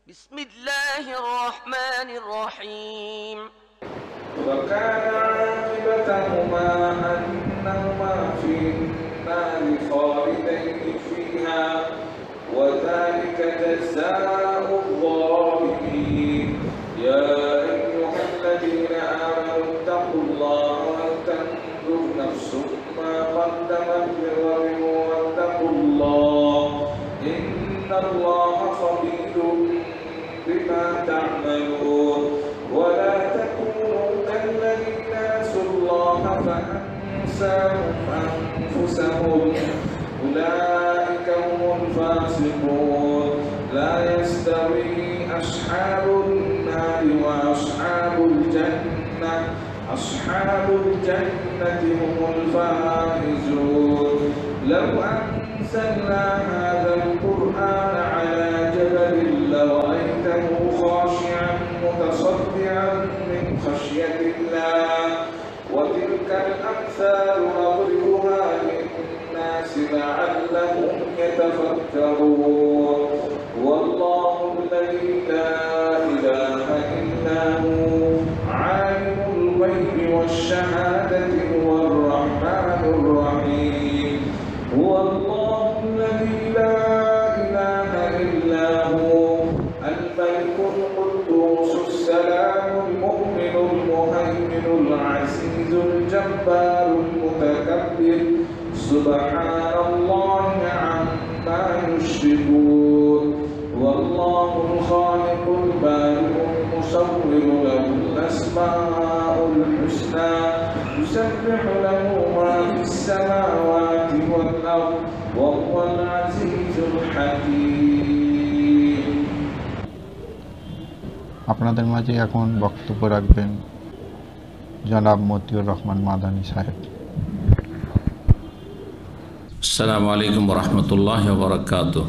بسم الله الرحمن الرحيم وكان عاقبتهما أنهما في النار خالدين فيها وذلك جزاء الظالمين يا أيها الذين آمنوا اتقوا الله ولتنظر نفس ما قدمت لغد واتقوا الله إن الله خبير بما تعملون ولا تكونوا كالذين نسوا الله فأنساهم أنفسهم أولئك هم الفاسقون لا يستوي أصحاب النار وأصحاب الجنة أصحاب الجنة هم الفائزون لو أنزلنا هذا القرآن على جبل لرأيته خاشعا متصدعا من خشية الله وتلك الأمثال نضربها للناس لعلهم يتفكرون والله الذي لا إله إلا هو عالم الغيب والشهادة هو الرحمن الرحيم هو الله الذي لا إله إلا هو الملك القدوس السلام المؤمن المهيمن العزيز الجبار المتكبر سبحان الله عما يشركون والله الخالق البارئ المصور له الأسماء الحسنى يسبح له ما في السماوات والأرض وهو العزيز الحكيم আপনাদের মাঝে এখন বক্তব্য রাখবেন জনাব মতিউর রহমান মাদানী সাহেব। السلام عليكم ورحمة الله وبركاته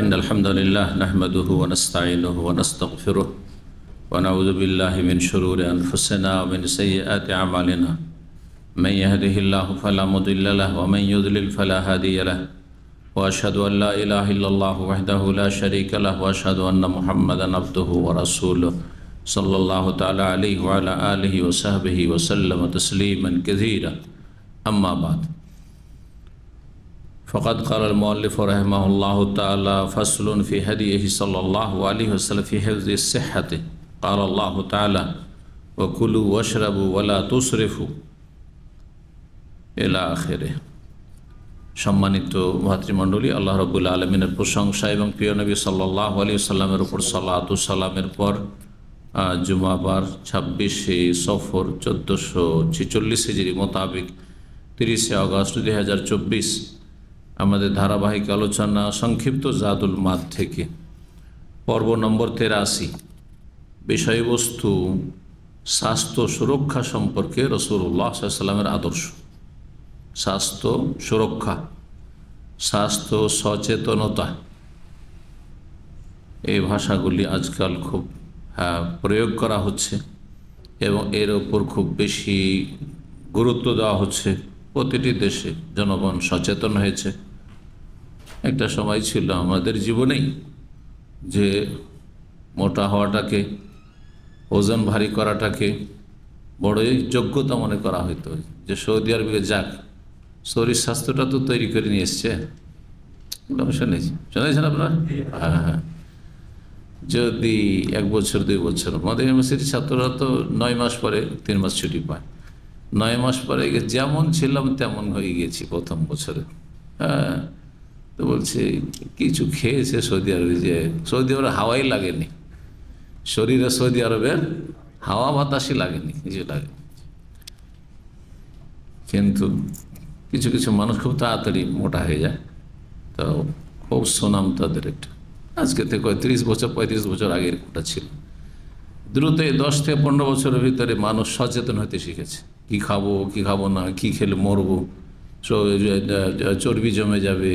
إن الحمد لله نحمده ونستعينه ونستغفره ونعوذ بالله من شرور أنفسنا ومن سيئات أعمالنا من يهده الله فلا مضل له ومن يضلل فلا هادي له وأشهد أن لا إله إلا الله وحده لا شريك له وأشهد أن محمدا عبده ورسوله صلى الله تعالى عليه وعلى آله وصحبه وسلم تسليما كثيرا أما بعد فقد قال المؤلف رحمه الله تعالى فصل في هديه صلى الله عليه وسلم في حفظ الصحة قال الله تعالى وكلوا واشربوا ولا تسرفوا إلى آخره। সম্মানিত ভাতৃমণ্ডলী, আল্লাহ রাব্বুল আলামিনের প্রশংসা এবং প্রিয় নবী সাল্লাল্লাহু আলাইহি ওয়াসাল্লামের উপর সালাতু সালামের পর জুমাবার 26শে সফর 1446 হিজরি মোতাবেক 30শে আগস্ট 2024 আমাদের ধারাবাহিক আলোচনা সংক্ষিপ্ত জাদুল মাদ থেকে পর্ব নম্বর 83, বিষয়বস্তু স্বাস্থ্য সুরক্ষা সম্পর্কে রাসূলুল্লাহ সাল্লাল্লাহু আলাইহি ওয়াসাল্লামের আদর্শ। স্বাস্থ্য সুরক্ষা, স্বাস্থ্য সচেতনতা, এই ভাষাগুলি আজকাল খুব প্রয়োগ করা হচ্ছে এবং এর ওপর খুব বেশি গুরুত্ব দেওয়া হচ্ছে। প্রতিটি দেশে জনগণ সচেতন হয়েছে। একটা সময় ছিল আমাদের জীবনেই যে মোটা হওয়াটাকে, ওজন ভারী করাটাকে বড়ই যোগ্যতা মনে করা হইতো, যে সৌদি আরবে যাক, শরীর স্বাস্থ্যটা তো তৈরি করে নিয়ে এসছে। শুনেছেন আপনার? হ্যাঁ, যদি 1 বছর 2 বছর, আমাদের ইউনিভার্সিটির ছাত্ররা তো 9 মাস পরে 3 মাস ছুটি পায়। 9 মাস পরে যেমন ছিলাম তেমন হয়ে গেছি প্রথম বছরে। হ্যাঁ, তো বলছে কিছু খেয়েছে সৌদি আরবে, যে সৌদি আরবে হাওয়াই লাগেনি, শরীরে সৌদি আরবের হাওয়া বাতাসই লাগেনি, কিছু লাগেনি। কিন্তু কিছু কিছু মানুষ খুব তাড়াতাড়ি মোটা হয়ে যায়, তো খুব সুনাম তাদের একটা। আজকে থেকে 30 বছর 35 বছর আগের কোটা ছিল। দ্রুত 10 থেকে 15 বছরের ভিতরে মানুষ সচেতন হতে শিখেছে। কি খাবো, কি খাবো না, কি খেলে মরবো, চর্বি জমে যাবে,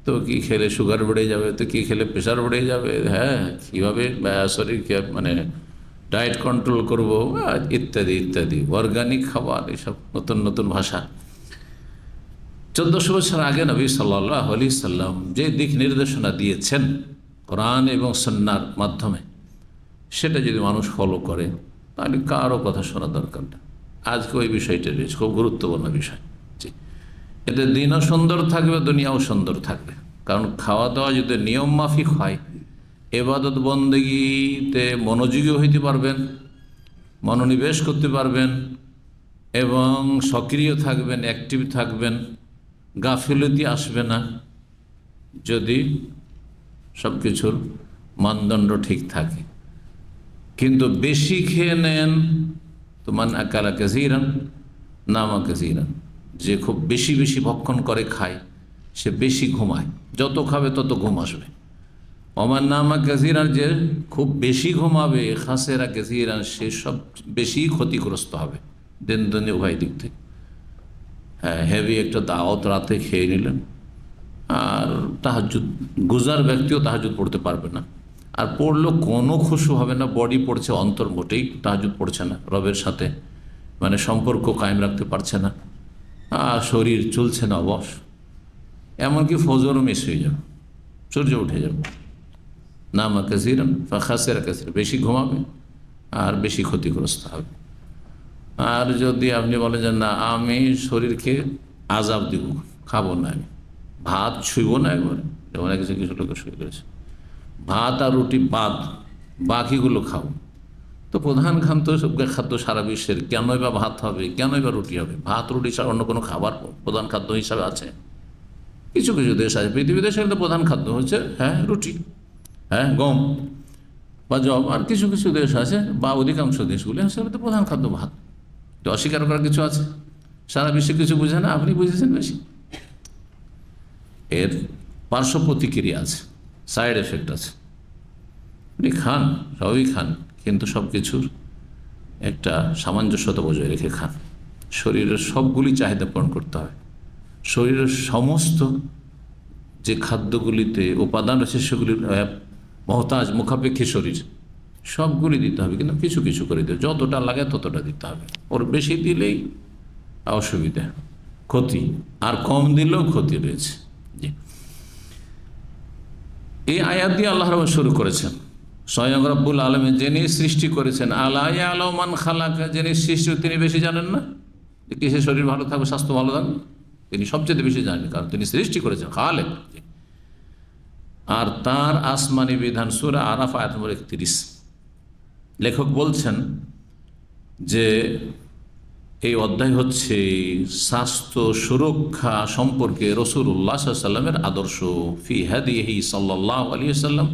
তো কি খেলে সুগার বেড়ে যাবে, তো কি খেলে প্রেশার বেড়ে যাবে, হ্যাঁ কীভাবে শরীরকে মানে ডায়েট কন্ট্রোল করবো, ইত্যাদি ইত্যাদি, অর্গানিক খাবার, এসব নতুন নতুন ভাষা। 1400 বছর আগে নবী সাল্লাল্লাহু আলাইহি সাল্লাম যে দিক নির্দেশনা দিয়েছেন কোরআন এবং সুন্নাহর মাধ্যমে, সেটা যদি মানুষ ফলো করে তাহলে কারও কথা শোনা দরকার না। আজকে ওই বিষয়টা রয়েছে, খুব গুরুত্বপূর্ণ বিষয়। জি, এতে দিনও সুন্দর থাকবে, দুনিয়াও সুন্দর থাকবে। কারণ খাওয়া দাওয়া যদি নিয়ম মাফিক হয়, ইবাদত বন্দেগীতে মনোযোগী হইতে পারবেন, মনোনিবেশ করতে পারবেন এবং সক্রিয় থাকবেন, অ্যাক্টিভ থাকবেন, গাফিলতি আসবে না যদি সব কিছুর মানদণ্ড ঠিক থাকে। কিন্তু বেশি খেয়ে নেন তো মান আকালা কাসীরান নামা কাসীরান, যে খুব বেশি বেশি ভক্ষণ করে খায় সে বেশি ঘুমায়, যত খাবে তত ঘুম আসবে। ওমান নামা কাসীরান, যে খুব বেশি ঘুমাবে, খাসেরা কাসীরান, সে সব বেশি ক্ষতিগ্রস্ত হবে দিন দুনিয়া উভয় দিক থেকে। হ্যাঁ, হেভি একটা দাওয়াত রাতে খেয়ে নিলেন, আর তাহাজ্জুদ গুজার ব্যক্তিও তাহাজ্জুদ পড়তে পারবে না, আর পড়লেও কোনো খুশু হবে না, বডি পড়ছে, অন্তর মোটেই তাহাজ্জুদ পড়ছে না, রবের সাথে মানে সম্পর্ক কায়েম রাখতে পারছে না, আর শরীর চলছে না, অবশ। এমনকি ফজরও মিস হয়ে যাবে, সূর্য উঠে যাবে। নামা কাসীরান ফাখাসিরা কাসীরান, বেশি ঘুমাবে আর বেশি ক্ষতিগ্রস্ত হবে। আর যদি আপনি বলেন যে না, আমি শরীরকে আজাব দিব, খাবো না, আমি ভাত ছুঁইব না, একবারে যেমন কিছু কিছু লোকের শুরু করেছে, ভাত আর রুটি বাদ, বাকিগুলো খাও। তো প্রধান খাদ্য সারা বিশ্বের, কেনই বা ভাত হবে, কেনই বা রুটি হবে? ভাত রুটি ছাড়া অন্য কোনো খাবার প্রধান খাদ্য হিসাবে আছে? কিছু কিছু দেশ আছে, পৃথিবী দেশের প্রধান খাদ্য হচ্ছে রুটি, গম বা জব। আর কিছু কিছু দেশ আছে বা অধিকাংশ দেশগুলি আসলে তো প্রধান খাদ্য ভাত। তো অস্বীকার করার কিছু আছে? সারা বিশ্বে কিছু বুঝে না, আপনি বুঝেছেন বেশি। এর পার্শ্ব প্রতিক্রিয়া আছে, সাইড এফেক্ট আছে। আপনি খান, সবই খান, কিন্তু সব কিছুর একটা সামঞ্জস্যতা বজায় রেখে খান। শরীরের সবগুলি চাহিদা পূরণ করতে হবে। শরীরের সমস্ত যে খাদ্যগুলিতে উপাদান রয়েছে সেগুলির মহতাজ, মুখাপেক্ষী শরীর, সবগুলি দিতে হবে, কিন্তু কিছু কিছু করে দিতে, যতটা লাগে ততটা দিতে হবে। ওর বেশি দিলেই অসুবিধা, ক্ষতি, আর কম দিলেও ক্ষতি রয়েছে। জি, এই আয়াত দিয়ে আল্লাহ রাব্বুল শুরু করেছেন। স্বয়ং রব্বুল আলামিন যিনি সৃষ্টি করেছেন, আলা ইয়ালামু মান খালাকা, যিনি সৃষ্টি তিনি বেশি জানেন না যে কিসে শরীর ভালো থাকবে, স্বাস্থ্য ভালো থাকবে? তিনি সবচেয়ে বেশি জানেন, কারণ তিনি সৃষ্টি করেছেন, খালেক। আর তার আসমানি বিধান, সূরা আরাফ আয়াত নম্বর 31। লেখক বলছেন যে এই অধ্যায় হচ্ছে স্বাস্থ্য সুরক্ষা সম্পর্কে রাসূলুল্লাহ সাল্লাল্লাহু আলাইহি ওয়াসাল্লামের আদর্শ। ফি হাদিহি সাল্লাল্লাহু আলাইহি ওয়াসাল্লাম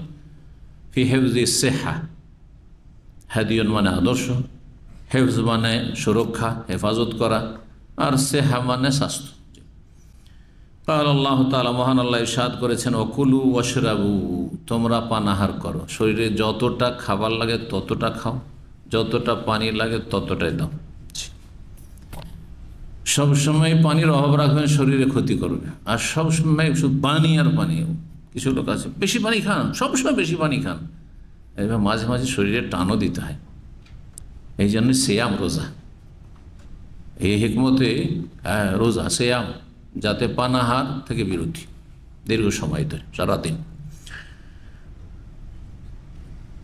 ফি হিফজি সিহা। হাদিয়ুন মানে আদর্শ, হেফজ মানে সুরক্ষা, হেফাজত করা, আর সেহা মানে স্বাস্থ্য। আল্লাহ তাআলা, মহান আল্লাহ ইরশাদ করেছেন, ওকুলু ওয়াশরাবু, তোমরা পানাহার করো। শরীরে যতটা খাবার লাগে ততটা খাও, যতটা পানি লাগে ততটাই দাও। সবসময় পানির অভাব রাখবেন, শরীরে ক্ষতি করবে। আর সবসময় শুধু পানি আর পানি। কিছু লোক আছে বেশি পানি খান, সবসময় বেশি পানি খান, এবার মাঝে মাঝে শরীরে টানও দিতে হয়। এই জন্য সিয়াম, রোজা, এই হিকমতে রোজা সিয়াম, যাতে পানাহার থেকে বিরতি, দীর্ঘ সময় ধরে, সারাদিন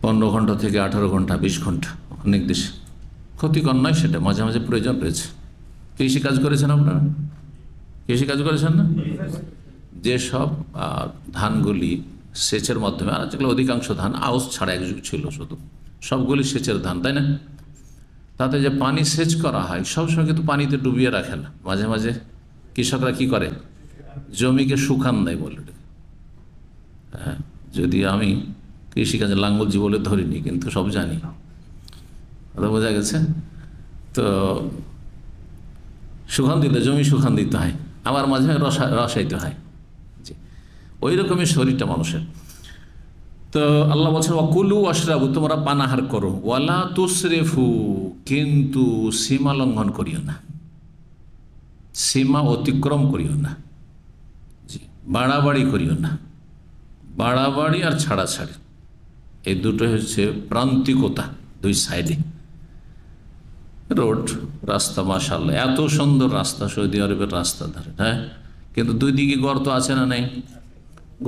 15 ঘন্টা থেকে 18 ঘন্টা, 20 ঘন্টা, অনেক দেশে ক্ষতিকর নয় সেটা, মাঝে মাঝে প্রয়োজন রয়েছে। কৃষি কাজ করেছেন আপনারা? কৃষি কাজ করেছেন না? যেসব ধানগুলি সেচের মাধ্যমে, আর যেগুলো অধিকাংশ ধান আউশ ছাড়া এক যুগ ছিল শুধু, সবগুলি সেচের ধান, তাই না? তাতে যে পানি সেচ করা হয় সবসময় কিন্তু পানিতে ডুবিয়ে রাখে না। মাঝে মাঝে কৃষকরা কি করে, জমিকে শুকান দেয় বলে। হ্যাঁ, যদি আমি কৃষিকাজে লাঙ্গলজি বলে ধরিনি, কিন্তু সব জানি, কথা বোঝা গেছে? তো শুকান দিলে জমি শুকান দিতে হয়, আবার মাঝে মাঝে রসাইতে হয়। জি, ওই রকমই শরীরটা মানুষের। তো আল্লাহ বলছেন, ওয়াকুলু ওয়াশরাবু, তোমরা পানাহার করো, ওয়ালা তুসরিফু, কিন্তু সীমা লঙ্ঘন করিও না, সীমা অতিক্রম করিও না। জি, বাড়াবাড়ি করিও না। বাড়াবাড়ি আর ছাড়াছাড়ি, এই দুটো হচ্ছে প্রান্তিকতা, দুই সাইডে। রোড, রাস্তা, মাশাআল্লাহ এত সুন্দর রাস্তা, সৌদি আরবের রাস্তা ধারে, হ্যাঁ, কিন্তু দুই দিকে গর্ত আছে না নেই?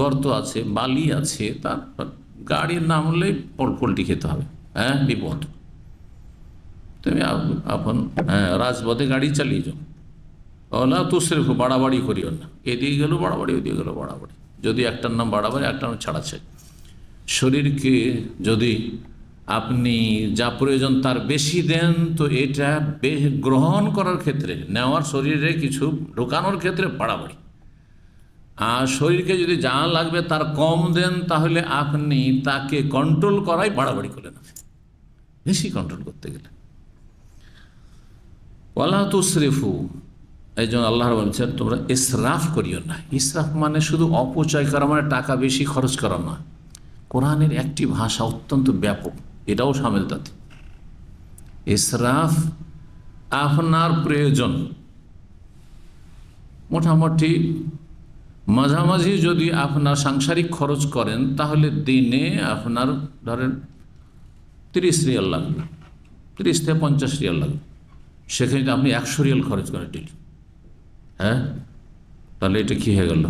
গর্ত আছে, বালি আছে, তারপর গাড়ির নাম হলে পোল্ট্রি খেতে হবে। হ্যাঁ, বিপদ। তুমি এখন রাজপথে গাড়ি চালিয়ে যাও, ওলা তো সেরকম বাড়াবাড়ি করিও না, এদিকে গেলো বাড়াবাড়ি, ওদিকে গেলো বাড়াবাড়ি। যদি একটার নাম বাড়াবাড়ি, একটার নাম ছাড়াচ্ছে। শরীরকে যদি আপনি যা প্রয়োজন তার বেশি দেন, তো এটা গ্রহণ করার ক্ষেত্রে, নেওয়ার, শরীরে কিছু ঢোকানোর ক্ষেত্রে বাড়াবাড়ি। আর শরীরকে যদি যা লাগবে তার কম দেন, তাহলে আপনি তাকে কন্ট্রোল করাই বাড়াবাড়ি করলেন, বেশি কন্ট্রোল করতে গেলে। ওয়ালা তুসরিফু, এই জন্য আল্লাহ বলছেন তোমরা ইসরাফ করিও না। ইসরাফ মানে শুধু অপচয় করা, মানে টাকা বেশি খরচ করা না। কোরআনের একটি ভাষা অত্যন্ত ব্যাপক, এটাও সামিল তাতে। ইসরাফ আপনার প্রয়োজন মোটামুটি মাঝামাঝি যদি আপনার সাংসারিক খরচ করেন, তাহলে দিনে আপনার ধরেন 30 রিয়াল লাগবে, 30 থেকে 50 রিয়াল লাগবে। সেখানে আপনি 100 রিয়াল খরচ করেন ডেলি, হ্যাঁ, তাহলে এটা কী হয়ে গেল?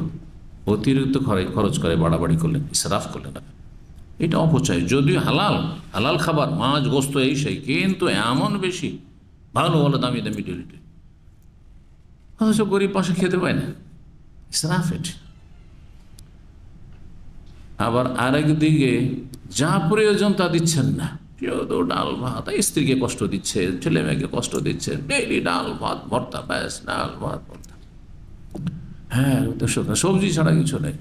অতিরিক্ত খরচ করে বাড়াবাড়ি করলেন, ইসরাফ করলেন। এটা অপচয়। যদিও হালাল হালাল খাবার, মাছ, গোস্ত, এই সেই, কিন্তু এমন বেশি ভালো ভালো দামি দামি ডেলিটি, অথচ গরিব পাশে খেতে পায় না, ইসরাফ এটা। আবার আরেক দিকে যা প্রয়োজন তা দিচ্ছেন না, কেউ তো ডাল ভাত, স্ত্রীকে কষ্ট দিচ্ছে, ছেলে মেয়েকে কষ্ট দিচ্ছে, ডেইলি ডাল ভাত ভর্তা, ব্যাস ডাল ভাত ভর্তা। হ্যাঁ, সবজি ছাড়া কিছু নেই।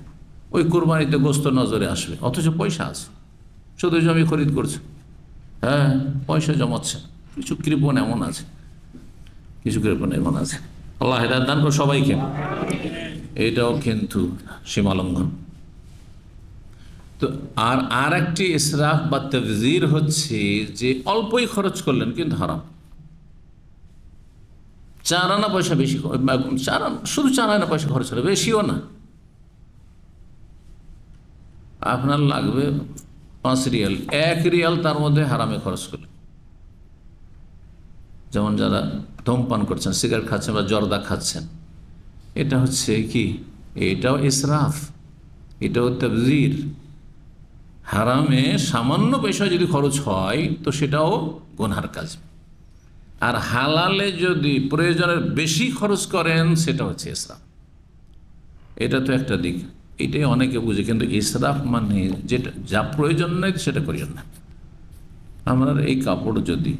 ওই কোরবানিতে গোস্ত নজরে আসবে, অথচ পয়সা আছে, শুধু জমি খরিদ করছে, হ্যাঁ, পয়সা জমাচ্ছে। কিছু কৃপণ এমন আছে, কিছু কৃপণ এমন আছে। আল্লাহ হেদায়েত দান করে সবাইকে। এটাও কিন্তু সীমালঙ্ঘন। তো আর একটি ইসরাফ বা তাবযীর হচ্ছে যে অল্পই খরচ করলেন কিন্তু হারাম। 4 আনা পয়সা বেশি, শুধু 4 আনা পয়সা খরচ করে, বেশিও না। আপনার লাগবে 5 রিয়াল, 1 রিয়াল তার মধ্যে হারামে খরচ করলেন। যেমন যারা ধূমপান করছেন, সিগারেট খাচ্ছেন বা জর্দা খাচ্ছেন, এটা হচ্ছে কি? এটাও ইসরাফ, এটাও তাবযীর। হারামে সামান্য পয়সা যদি খরচ হয় তো সেটাও গুনহার কাজ। আর হালালে যদি প্রয়োজনের বেশি খরচ করেন সেটা হচ্ছে ইসরাফ। এটা তো একটা দিক, এটাই অনেকে বুঝে, কিন্তু ইসরাফ মানে যেটা যা প্রয়োজন নেই সেটা করিয়েন না। আমরা এই কাপড় যদি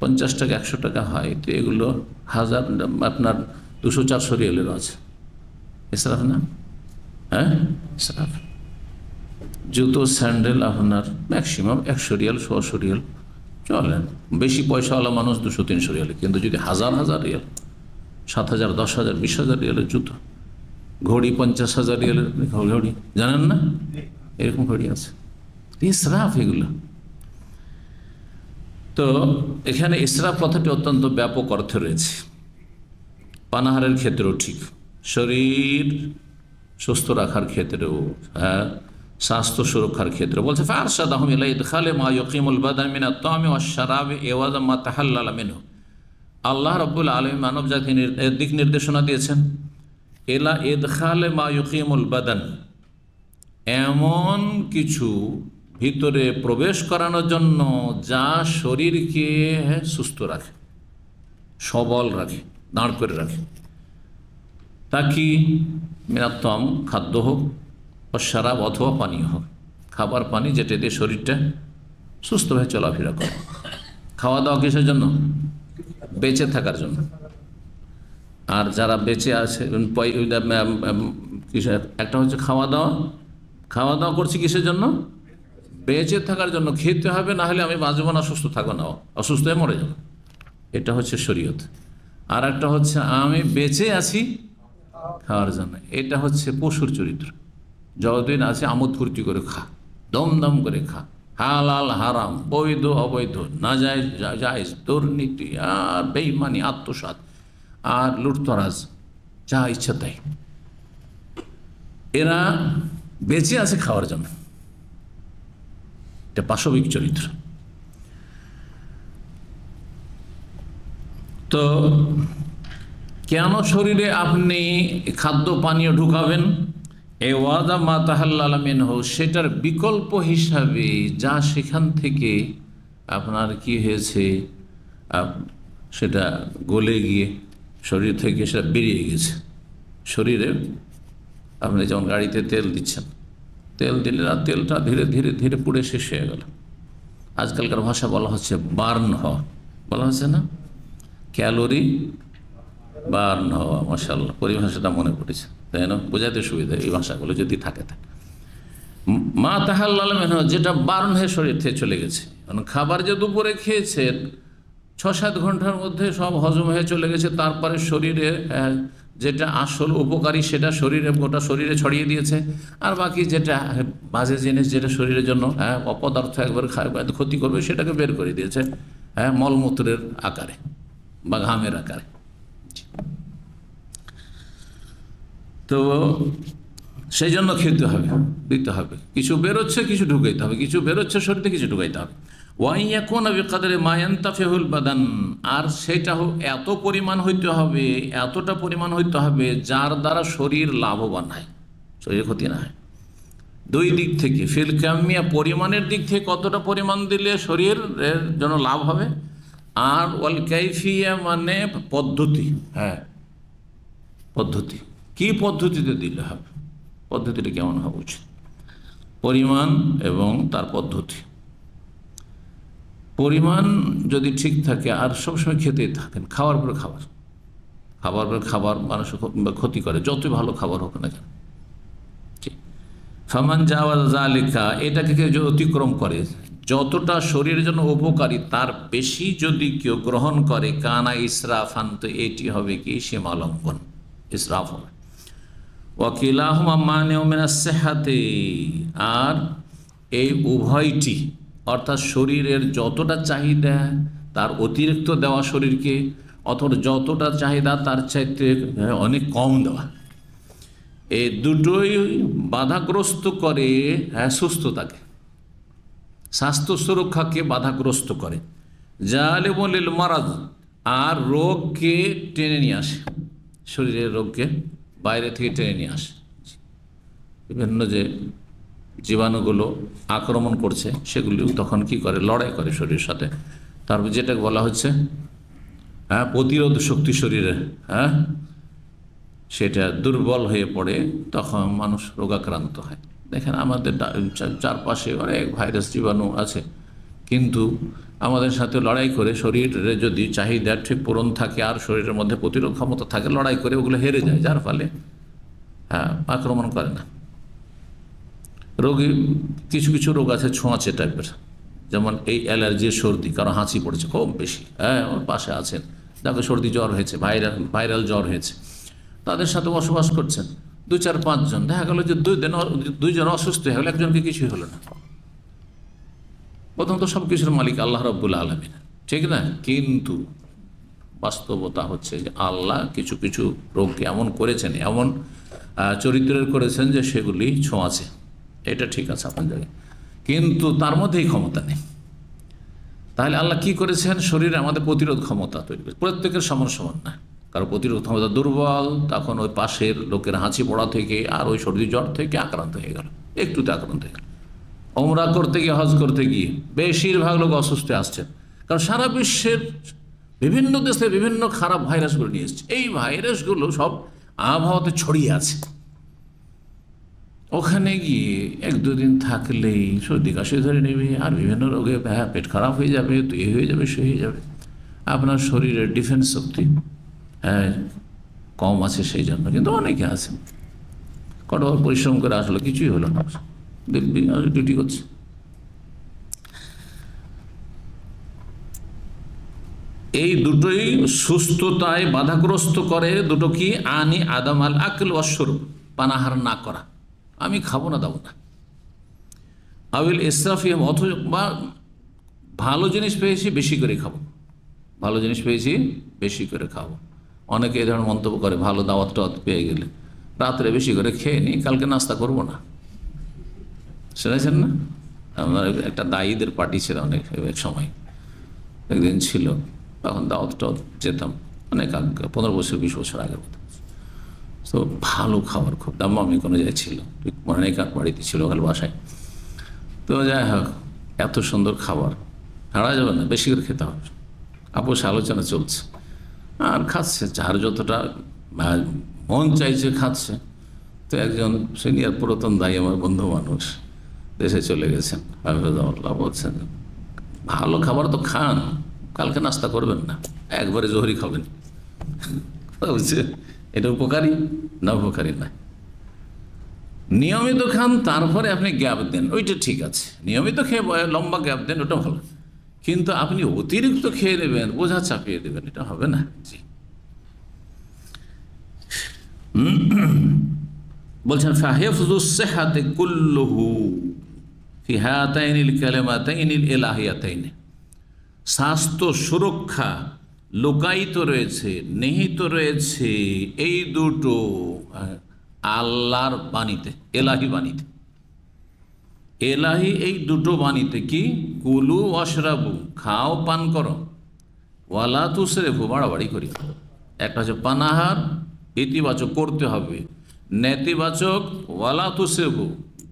50 টাকা 100 টাকা হয়, তো এগুলো আপনার 200-400 রিয়ালেরও আছে, ইসরাফ না? হ্যাঁ, ইসরাফ। জুতো স্যান্ডেল আপনার ম্যাক্সিমাম 100 রিয়াল 100 রিয়াল চলেন, বেশি পয়সাওয়ালা মানুষ 200-300 রিয়ালে, কিন্তু যদি হাজার রিয়াল, 7,000 10,000 20,000 রিয়ালের জুতো, ঘড়ি 50,000 রিয়ালের ঘড়ি, জানেন না? এরকম ঘড়ি আছে, ইসরাফ এগুলো। তো এখানে ইসরাফ কথাটি অত্যন্ত ব্যাপক অর্থে রয়েছে। পানাহারের ক্ষেত্রেও ঠিক, শরীর সুস্থ রাখার ক্ষেত্রেও, হ্যাঁ, স্বাস্থ্য সুরক্ষার ক্ষেত্রে বলছে ফারশাদাহুম ইলা ইদখালি মা ইউকিমুল বাদান মিনাত তা'আমি ওয়াশ শারাবি ইওয়াযা মা তাহাল্লালা মিনহু। আল্লাহ রাব্বুল আলামিন মানব জাতির দিক নির্দেশনা দিয়েছেন, ইলা ইদখালি মা ইউকিমুল বাদান, এমন কিছু ভিতরে প্রবেশ করানোর জন্য যা শরীরকে সুস্থ রাখে, সবল রাখে, দাঁড় করে রাখে। তা কি? মিনাত তা'আম, খাদ্য হোক, ও শারাব অথবা পানীয় হোক, খাবার পানি যেটা দিয়ে শরীরটা সুস্থভাবে চলাফেরা করে। খাওয়া দাওয়া কিসের জন্য? বেঁচে থাকার জন্য। আর যারা বেঁচে আছে, একটা হচ্ছে খাওয়া দাওয়া করছি কিসের জন্য? বেঁচে থাকার জন্য। খেতে হবে, না হলে আমি বাঁচবো না, সুস্থ থাকবো না, অসুস্থ হয়ে মরে যাবো। এটা হচ্ছে শরীয়ত। আর একটা হচ্ছে আমি বেঁচে আছি খাওয়ার জন্য, এটা হচ্ছে পশুর চরিত্র। যতদিন আছে আমোদ ফুর্তি করে খা, দমদম করে খা, হালাল হারাম, বৈধ অবৈধ, নাজায়েজ জায়েজ, দুর্নীতি আর বেঈমানি, আত্মসাৎ আর লুটতরাজ, যা ইচ্ছা তাই। এরা বেঁচে আছে খাওয়ার জন্য, এটা পাশবিক চরিত্র। তো কেন শরীরে আপনি খাদ্য পানীয় ঢুকাবেন? এ ওয়াদা মা তাহাল্লাল মিনহু, সেটার বিকল্প হিসাবে যা সেখান থেকে আপনার কি হয়েছে, সেটা গলে গিয়ে শরীর থেকে সেটা বেরিয়ে গেছে শরীরে। আপনি যেমন গাড়িতে তেল দিচ্ছেন, তেল দিলে আর তেলটা ধীরে ধীরে ধীরে পুড়ে শেষ হয়ে গেল। আজকালকার ভাষা বলা হচ্ছে বার্ন হওয়া, বলা হচ্ছে না, ক্যালোরি বার্ন হওয়া। মাশাআল্লাহ, পরিভাষাটা মনে পড়েছে, তাই না? বোঝাতে সুবিধা এই ভাষাগুলো যদি থাকে। মা তাহাল্লাল মিনহু, যেটা বার্ন হয়ে শরীর থেকে চলে গেছে। কারণ খাবার যে দুপুরে খেয়েছেন 6-7 ঘন্টার মধ্যে সব হজম হয়ে চলে গেছে, তারপরে শরীরে যেটা আসল উপকারী সেটা শরীরে, গোটা শরীরে ছড়িয়ে দিয়েছে, আর বাকি যেটা বাজে জিনিস, যেটা শরীরের জন্য অপদার্থ একবার ক্ষতি করবে, সেটাকে বের করে দিয়েছে মলমূত্রের আকারে বা ঘামের আকারে। তো সেই জন্য খেতে হবে, দিতে হবে। কিছু বেরোচ্ছে, কিছু ঢুকাইতে হবে, কিছু বেরোচ্ছে শরীরে, কিছু ঢুকাইতে হবে। ওয়াইয়াকুন বিকাদরে মা ইয়ানতাফিহুল বাদান, আর সেটা এত পরিমাণ হইতে হবে, এতটা পরিমাণ হইতে হবে যার দ্বারা শরীর লাভবান হয়, শরীর ক্ষতি না হয়। দুই দিক থেকে, ফিল কামিয়া, পরিমাণের দিক থেকে কতটা পরিমাণ দিলে শরীরের জন্য লাভ হবে, আর ওয়াল কাইফিয়া মানে পদ্ধতি। পদ্ধতি কি পদ্ধতিতে দিলে হবে, পদ্ধতিটা কেমন হওয়া উচিত, পরিমাণ এবং তার পদ্ধতি। পরিমাণ যদি ঠিক থাকে আর সবসময় খেতেই থাকেন, খাওয়ার পরে খাবার, খাবার পরে খাবার মানুষের ক্ষতি করে, যত ভালো খাবার হোক না কেন। ফামান জাওয়াজ যালিকা, এটাকে কেউ অতিক্রম করে, যতটা শরীরের জন্য উপকারী তার বেশি যদি কেউ গ্রহণ করে, কানা ইসরাফান, তো এটি হবে কি সীমালঙ্ঘন, ইসরাফ হবে। ওয়াকিলাহুমা মানিউ মিনাস সিহহাতি, আর এই উভয়টি, অর্থাৎ শরীরের যতটা চাহিদা তার অতিরিক্ত দেওয়া শরীরকে, অথবা যতটা চাহিদা তার চাইতে অনেক কম দেওয়া, এই দুটোই বাধাগ্রস্ত করে সুস্থতাকে, স্বাস্থ্য সুরক্ষাকে বাধাগ্রস্ত করে। জালিমুল লিল মারাদ, আর রোগকে টেনে নিয়ে আসে, শরীরের রোগকে বাইরে থেকে টেনে নিয়ে আসে। বিভিন্ন যে জীবাণুগুলো আক্রমণ করছে সেগুলি তখন কি করে, লড়াই করে শরীরের সাথে। তারপর যেটা বলা হচ্ছে প্রতিরোধ শক্তি শরীরে, সেটা দুর্বল হয়ে পড়ে, তখন মানুষ রোগাক্রান্ত হয়। দেখেন আমাদের চারপাশে অনেক ভাইরাস জীবাণু আছে, কিন্তু আমাদের সাথে লড়াই করে, শরীরে যদি চাহিদা ঠিক পূরণ থাকে আর শরীরের মধ্যে প্রতিরোধ ক্ষমতা থাকে, লড়াই করে ওগুলো হেরে যায়, যার ফলে আক্রমণ করে না। রোগী কিছু কিছু রোগ আছে ছোঁয়াচে টাইপের, যেমন এই অ্যালার্জির সর্দি, কারো হাঁচি পড়েছে খুব বেশি, ওর পাশে আছেন যাকে সর্দি জ্বর হয়েছে, ভাইরাল জ্বর হয়েছে, তাদের সাথে বসবাস করছেন 2-4-5 জন, দেখা গেল যে 2 জন অসুস্থ হয়ে গেল, একজনকে কিছুই হলো না। প্রথম তো সব কিছুর মালিক আল্লাহ রাব্বুল আলামিন, ঠিক না? কিন্তু বাস্তবতা হচ্ছে যে আল্লাহ কিছু কিছু রোগকে এমন করেছেন, এমন চরিত্রের করেছেন যে সেগুলি ছোঁয়াচে, এটা ঠিক আছে আপনার জায়গায়, কিন্তু তার মধ্যেই ক্ষমতা নেই। তাহলে আল্লাহ কি করেছেন, শরীরে আমাদের প্রতিরোধ ক্ষমতা তৈরি করে, প্রত্যেকের সমান সমান না, কারো প্রতিরোধ ক্ষমতা দুর্বল, তখন ওই পাশের লোকের হাঁচি পড়া থেকে আর ওই সর্দি জ্বর থেকে আক্রান্ত হয়ে গেল, একটুতে আক্রান্ত হয়ে গেল। ওমরা করতে গিয়ে, হজ করতে গিয়ে বেশিরভাগ লোক অসুস্থ আসছেন, কারণ সারা বিশ্বের বিভিন্ন দেশে বিভিন্ন খারাপ ভাইরাসগুলো নিয়ে এসছে। এই ভাইরাসগুলো সব আবহাওয়াতে ছড়িয়ে আছে, ওখানে গিয়ে 1-2 দিন থাকলেই সর্দি কাশি ধরে নেবে, আর বিভিন্ন রোগে পেট খারাপ হয়ে যাবে, তো এ হয়ে যাবে, সে হয়ে যাবে। আপনার শরীরের ডিফেন্স শক্তি কম আছে সেই জন্য, কিন্তু অনেকে আছে কঠোর পরিশ্রম করে আসলে কিছুই হলো না, দেখবি ডিউটি করছে। এই দুটোই সুস্থতায় বাধাগ্রস্ত করে। দুটো কি, আনি আদাম আল আকল ওয়াশরব, পানাহার না করা, আমি খাবো না, দাবো না। আবিল ইসরাফিয়াম, অথবা ভালো জিনিস পেয়েছি বেশি করে খাবো, ভালো জিনিস পেয়েছি বেশি করে খাবো। অনেকে এই ধরনের মন্তব্য করে, ভালো দাওয়াত টাওয়াত পেয়ে গেলে রাত্রে বেশি করে খেয়ে নিই, কালকে নাস্তা করবো না। শুনেছেন না? আমার একটা দায়ীদের পার্টি ছিল অনেক এক সময়, একদিন ছিল, তখন দাওয়াত টাওয়াত যেতাম অনেক আগে, 15 বছর 20 বছর আগের কথা। তো ভালো খাবার, খুব দামি কোনো জায়গায় ছিল, মনে নেই কার বাড়িতে ছিল, ওখানে বাসায়। তো যাই হোক, এত সুন্দর খাবার হারা যাবে না, বেশি করে খেতে হবে। আপোষ আলোচনা চলছে আর খাচ্ছে, যার যতটা মন চাইছে খাচ্ছে। তো একজন সিনিয়র পুরাতন দায়ী, আমার বন্ধু মানুষ, দেশে চলে গেছেন, হাফেজাহুল্লাহ, বলছেন ভালো খাবার তো খান, কালকে নাস্তা করবেন না, একবারে জোহরি খাবেন। বুঝছে এটা উপকারী না উপকারী না? নিয়মিত খান, তারপরে আপনি গ্যাপ দেন, ওইটা ঠিক আছে। নিয়মিত খেয়ে লম্বা গ্যাপ দেন, ওটা ভালো। কিন্তু আপনি অতিরিক্ত খেয়ে নেবেন, বোঝা চাপিয়ে দেবেন, এটা হবে না। জি, বলছেন ফাহিফযুস সিহহাতি কুল্লুহু ফি হাতাইনিল কালিমাতাইনিল ইলাহিয়াতাইন, স্বাস্থ্য সুরক্ষা লুকায়িত রয়েছে, নিহিত রয়েছে এই দুটো আল্লাহর বাণীতে, এলাহি বাণীতে। এলাহি এই দুটো বাণীতে কি? কুলু ওয়াশরাবু, খাও পান করো, ওয়ালা তুসরিফু, বাড়াবাড়ি করি। একটা হচ্ছে পানাহার, ইতিবাচক করতে হবে, নেতিবাচক ওয়ালা তুসরিফু,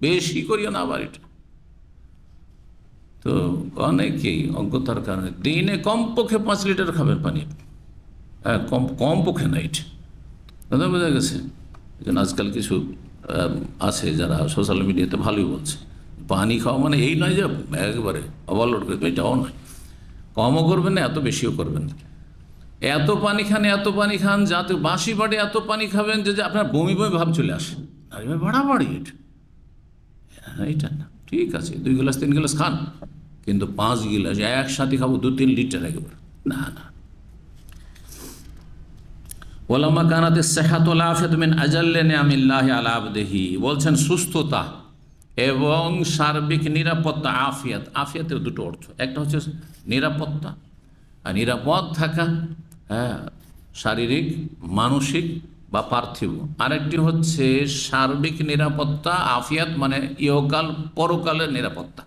বেশি করিও না বাড়িটা। তো অনেকেই অজ্ঞতার কারণে দিনে কমপক্ষে 5 লিটার খাবেন পানি, কমপক্ষে নাইট, দাদা বোঝা গেছে। আজকাল কিছু আছে যারা সোশ্যাল মিডিয়াতে ভালোই বলছে পানি খাওয়া মানে এই নয় যে একেবারে ওভারলোড করবে, এটাও নয়। কমও করবেন না, এত বেশিও করবেন না। এত পানি খান, এত পানি খান, যাতে বাসি বাড়ে এত পানি খাবেন যে আপনার বমি বমি ভাব চলে আসে। আর বাড়াবাড়ি এটা না, ঠিক আছে 2 গ্লাস 3 গ্লাস খান, কিন্তু 5 গ্লাস একসাথে খাবো 2-3 লিটার একেবারে না না। ওয়ালামা কানাতিস সিহহাতু ওয়াল আফিয়াতু মিন আজাল্লি নিআমিল্লাহি আলা আবদিহি, বলছেন সুস্থতা এবং সার্বিক নিরাপত্তা। আফিয়াত, আফিয়াতের দুটো অর্থ, একটা হচ্ছে নিরাপত্তা আর নিরাপদ থাকা, হ্যাঁ, শারীরিক, মানসিক বা পার্থিব। আরেকটি হচ্ছে সার্বিক নিরাপত্তা। আফিয়াত মানে ইহকাল পরকালের নিরাপত্তা,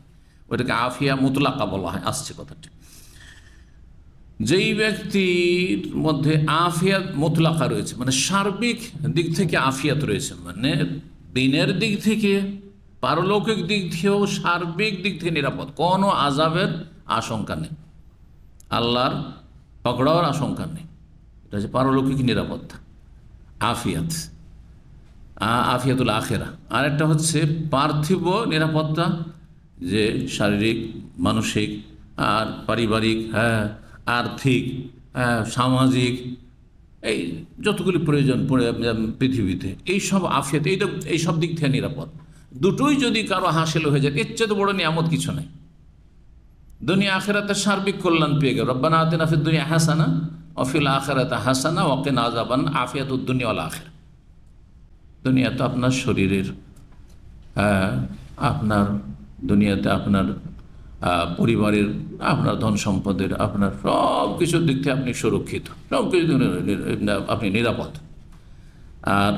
ওইটাকে আফিয়া মুতলাকা বলা হয়, আসছে কথাটি। যেই ব্যক্তির মধ্যে আফিয়াত মুতলাকা রয়েছে, মানে সার্বিক দিক থেকে আফিয়াত রয়েছে, মানে দিনের দিক থেকে পারলৌকিক দিক থেকেও সার্বিক দিক থেকে নিরাপদ, কোনো আযাবের আশঙ্কা নেই, আল্লাহর পকড়াওয়ার আশঙ্কা নেই, এটা হচ্ছে পারলৌকিক নিরাপত্তা, আফিয়াত, আফিয়াতুল আখেরা। আর একটা হচ্ছে পার্থিব নিরাপত্তা, যে শারীরিক, মানসিক আর পারিবারিক, হ্যাঁ, আর্থিক, সামাজিক, এই যতগুলি প্রয়োজন পড়ে পৃথিবীতে, এইসব আফিয়াত, এইসব দিক থেকে নিরাপদ। দুটোই যদি কারো হাসিল হয়ে যায়, এর চেয়ে বড় নিয়ামত কিছু নেই। দুনিয়া আখেরাতে সার্বিক কল্যাণ পেয়ে গেল, রব্বানা আতিনা ফিদ দুনিয়া হাসানা ওয়া ফিল আখিরাতি হাসানা ওয়া কিনা আযাবান আফিয়াতুদ দুনিয়া ওয়াল আখিরা। দুনিয়াতে আপনার শরীরের, আপনার দুনিয়াতে আপনার পরিবারের, আপনার ধন সম্পদের, আপনার সব কিছুর দিক থেকে আপনি সুরক্ষিত, সব কিছু আপনি নিরাপদ। আর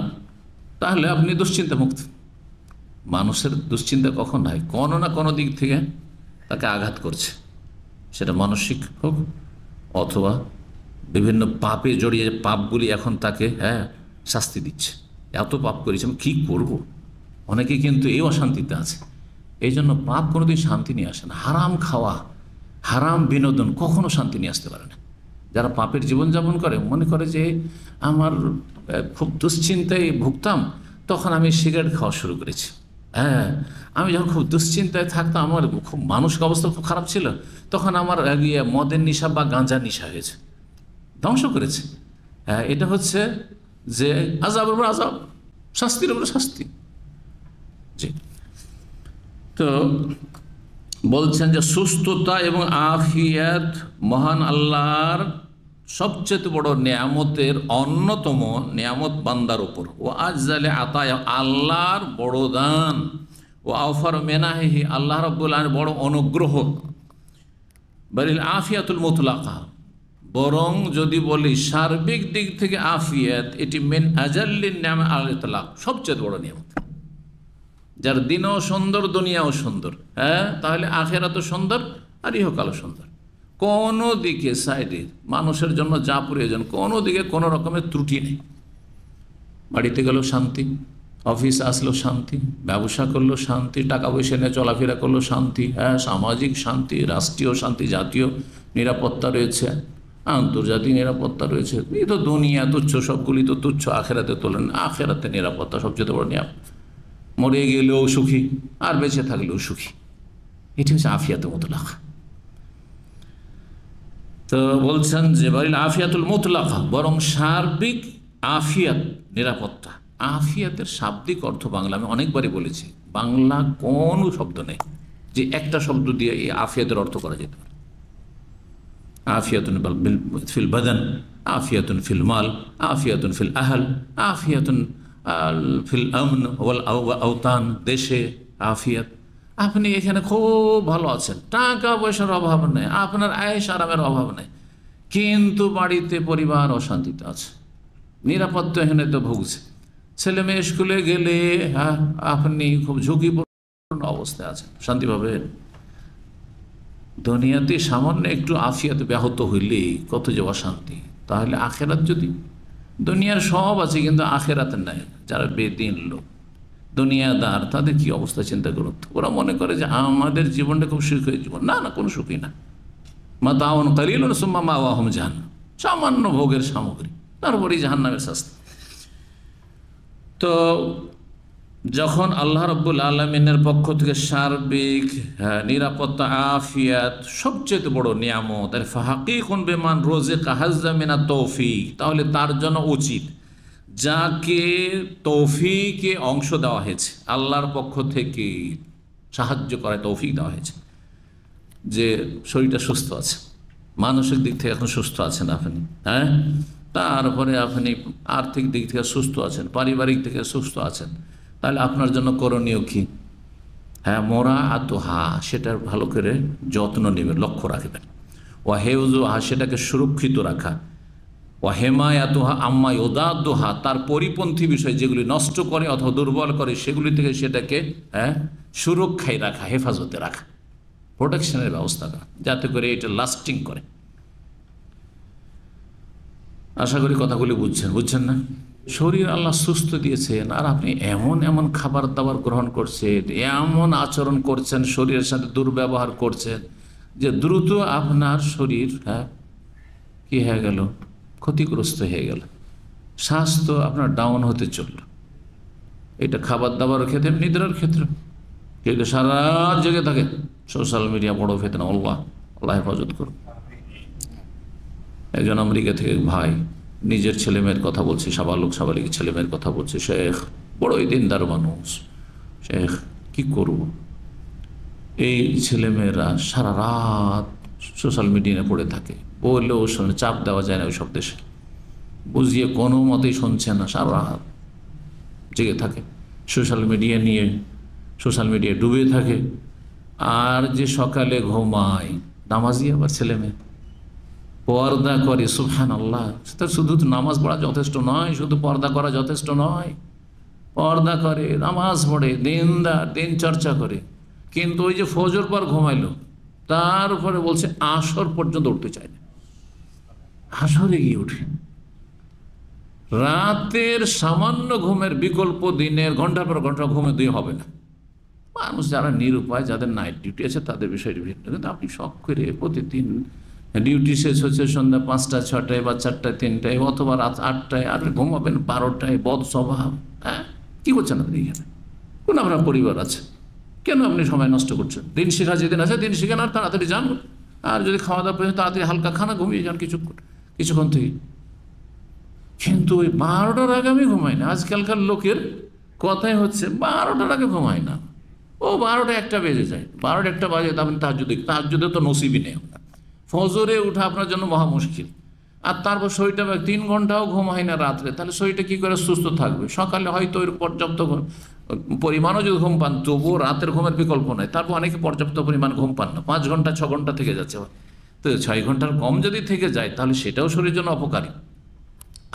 তাহলে আপনি দুশ্চিন্তা মুক্ত। মানুষের দুশ্চিন্তা কখন হয়? কোনো না কোনো দিক থেকে তাকে আঘাত করছে, সেটা মানসিক হোক অথবা বিভিন্ন পাপে জড়িয়ে, পাপগুলি এখন তাকে, হ্যাঁ, শাস্তি দিচ্ছে। এত পাপ করেছে, আমি কী করবো? অনেকে কিন্তু এই অশান্তিতে আছে। এই জন্য পাপ কোনোদিন শান্তি নিয়ে আসে না। হারাম খাওয়া, হারাম বিনোদন কখনো শান্তি নিয়ে আসতে পারে না। যারা পাপের জীবনযাপন করে, মনে করে যে আমার খুব দুশ্চিন্তায় ভুগতাম, তখন আমি সিগারেট খাওয়া শুরু করেছি। হ্যাঁ, আমি যখন খুব দুশ্চিন্তায় থাকতাম, আমার খুব মানসিক অবস্থা খুব খারাপ ছিল, তখন আমার মদের নেশা বা গাঁজার নেশা হয়েছে, ধ্বংস করেছে। হ্যাঁ, এটা হচ্ছে যে আযাবের উপর আযাব, শাস্তির উপর শাস্তি। জি, তো বলছেন যে সুস্থতা এবং আফিয়াত মহান আল্লাহর সবচেয়ে বড় নিয়ামতের অন্যতম নিয়ামত বান্দার উপর। ও আজজালে আতায়, আল্লাহর বড় দান। ও আফার মেনাহি, আল্লাহ রাব্বুল আলামিনের বড় অনুগ্রহ। বারিল আফিয়াতুল মুতলাকা, বরং যদি বলি সার্বিক দিক থেকে আফিয়াত, এটি মিন আজাল্লিন নিয়ামত আল ইতলাক, সবচেয়ে বড় নিয়ামত। যার দিনও সুন্দর, দুনিয়াও সুন্দর, হ্যাঁ, তাহলে আখেরাতও সুন্দর আর ইহকালও সুন্দর। কোনো দিকে সাইডে মানুষের জন্য যা প্রয়োজন, কোনো দিকে কোনো রকমের ত্রুটি নেই। বাড়িতে গেলেও শান্তি, অফিসে আসলেও শান্তি, ব্যবসা করলেও শান্তি, টাকা পয়সা নিয়ে চলাফেরা করলেও শান্তি, হ্যাঁ, সামাজিক শান্তি, রাষ্ট্রীয় শান্তি, জাতীয় নিরাপত্তা রয়েছে, আন্তর্জাতিক নিরাপত্তা রয়েছে। এই তো দুনিয়া তুচ্ছ, সবগুলি তো তুচ্ছ, আখেরাতে তোলেন। আখেরাতে নিরাপত্তা সবচেয়ে বড় নিয়ম। মরে গেলেও সুখী আর বেঁচে থাকলেও সুখী, এটি হচ্ছে আফিয়াতুল মুতলাকা। তো বলছেন যে বাড়িল আফিয়াতুল মুতলাকা, বরং সার্বিক আফিয়াত, নিরাপত্তা। আফিয়াতের শাব্দিক অর্থ বাংলা আমি অনেকবারই বলেছি, বাংলা কোনো শব্দ নেই যে একটা শব্দ দিয়ে এই আফিয়াতের অর্থ করা যেতে পারে। আফিয়াতুন ফিল বাদান, আফিয়াতুন ফিল মাল, আফিয়াতুন ফিল আহল, আফিয়াতুন ফিল আমন ওয়াল আওতান, দেশে আফিয়াত। আপনি এখানে খুব ভালো আছেন, টাকা পয়সার অভাব নেই, আপনার আয়েশ আরামের অভাব নেই, কিন্তু বাড়িতে পরিবার অশান্তিতে আছে, নিরাপত্তাহীনতা ভুগছে। ছেলে মেয়ে স্কুলে গেলে আপনি খুব ঝুঁকিপূর্ণ অবস্থায় আছেন, শান্তি পাবেন? দুনিয়াতে সামান্য একটু আফিয়াত ব্যাহত হইলেই কত যে অশান্তি। তাহলে আখেরাত, যদি দুনিয়ার সব আছে কিন্তু আখেরাত নাই, যারা বেদিন লোক, দুনিয়াদার, তাদের কি অবস্থা চিন্তা করুন। ওরা মনে করে যে আমাদের জীবনটা খুব সুখী জীবন। না না, কোনো সুখী না। মাতাউন কালিলুন সুম্মা মাওয়াহুম জাহান্নাম, সামান্য ভোগের সামগ্রী, তারপরেই জাহান্নামের শাস্তি। তো যখন আল্লাহ রাব্বুল আলামিনের পক্ষ থেকে সার্বিক নিরাপত্তা, আফিয়াত সবচেয়ে বড় নিয়ামত, আর ফাহাকিকুন বিমান রুজিকা হাজ্জা মিনাত তৌফিক, তাহলে তার জন্য উচিত যাকে তৌফিকে অংশ দেওয়া হয়েছে, আল্লাহর পক্ষ থেকে সাহায্য করে তৌফিক দেওয়া হয়েছে, যে শরীরটা সুস্থ আছে, মানসিক দিক থেকে এখন সুস্থ আছেন আপনি, হ্যাঁ, তারপরে আপনি আর্থিক দিক থেকে সুস্থ আছেন, পারিবারিক থেকে সুস্থ আছেন, তাহলে আপনার জন্য করণীয় কি? হ্যাঁ, মোরা আতোহা, সেটার ভালো করে যত্ন নেবেন, লক্ষ্য রাখবেন। ওয়া হেউজুহা, সেটাকে সুরক্ষিত রাখা। ওয়া হেমায়াতুহা আম্মা ইউদাদ্দুহা, তার পরিপন্থী বিষয় যেগুলি নষ্ট করে অথবা দুর্বল করে সেগুলি থেকে সেটাকে সুরক্ষায় রাখা, হেফাজতে রাখা, প্রোটেকশনের ব্যবস্থা করা, যাতে করে এটা লাস্টিং করে। আশা করি কথাগুলি বুঝছেন না? শরীর আল্লাহ সুস্থ দিয়েছেন, আর আপনি এমন এমন খাবার দাবার গ্রহণ করছেন, এমন আচরণ করছেন, শরীরের সাথে দুর্ব্যবহার করছেন, যে দ্রুত আপনার শরীর কি হয়ে গেল? ক্ষতিগ্রস্ত হয়ে গেল, স্বাস্থ্য আপনার ডাউন হতে চলল। এটা খাবার দাবারের ক্ষেত্রে, নিদ্রার ক্ষেত্রে। কেউ সারা জেগে থাকে, সোশ্যাল মিডিয়া বড় ফেতনা, আল্লাহ হেফাজত করুন। একজন আমেরিকা থেকে ভাই নিজের ছেলেমেয়ের কথা বলছে, সাবালিক ছেলেমেয়ের কথা বলছে, শেখ বড়ই দিনদার মানুষ, শেখ কি করব, এই ছেলেমেয়েরা সারা রাত সোশ্যাল মিডিয়ায় পড়ে থাকে, বললেও শোনে, চাপ দেওয়া যায় না, ওই সব দেশে বুঝিয়ে কোনো মতেই শুনছে না, সারা রাত জেগে থাকে, সোশ্যাল মিডিয়ায় ডুবে থাকে। আর যে সকালে ঘুমায়, নামাজি আবার ছেলে মেয়ে, পর্দা করে, সুবহানাল্লাহ। সেটা শুধু নামাজ পড়া যথেষ্ট নয়, শুধু পর্দা করা যথেষ্ট নয়, পর্দা করে, নামাজ পড়ে, দিন চর্চা করে, কিন্তু ওই যে ফজর পর ঘুমাইলো, তারপরে বলছে আসর পর্যন্ত উঠতে চায় না, আসরে গিয়ে উঠে। রাতের সামান্য ঘুমের বিকল্প দিনের ঘন্টার পর ঘন্টা ঘুমে দিয়ে হবে না। মানুষ যারা নিরুপায়, যাদের নাইট ডিউটি আছে, তাদের বিষয়টি ভিন্ন। কিন্তু আপনি শখ করে প্রতিদিন ডিউটি শেষ হচ্ছে সন্ধ্যা 5টা 6টায় বা 4টায় 3টায় অথবা রাত 8টায়, আর ঘুমাবেন 12টায়, বদ স্বভাব। হ্যাঁ, কী করছেন আপনি এখানে? কোন আপনার পরিবার আছে, কেন আপনি সময় নষ্ট করছেন? দিন শেখা যেদিন আছে দিন শিখেন, আর তাড়াতাড়ি যান। আর যদি খাওয়া দাওয়া পেয়ে তাড়াতাড়ি হালকা খানা ঘুমিয়ে যান কিছুক্ষণ থেকে। কিন্তু ওই 12টার আগে আমি ঘুমাই না। আজকালকার লোকের কথাই হচ্ছে 12টার আগে ঘুমায় না, ও 12টা 1টা বেজে যায়, 12টা 1টা বাজে আপনি তাহাজ্জুদে তো নসিবই নেই। ফজরে উঠা আপনার জন্য মহা মুশকিল। আর তারপর শরীরটা 3 ঘন্টাও ঘুম হয় না রাত্রে, তাহলে শরীরটা কী করে সুস্থ থাকবে? সকালে হয়তো ওই পর্যাপ্ত পরিমাণও যদি ঘুম পান, তবুও রাতের ঘুমের বিকল্প নাই। তারপর অনেকে পর্যাপ্ত পরিমাণ ঘুম পান না, 5 ঘন্টা 6 ঘন্টা থেকে যাচ্ছে। তো 6 ঘন্টার কম যদি থেকে যায়, তাহলে সেটাও শরীরের জন্য অপকারী।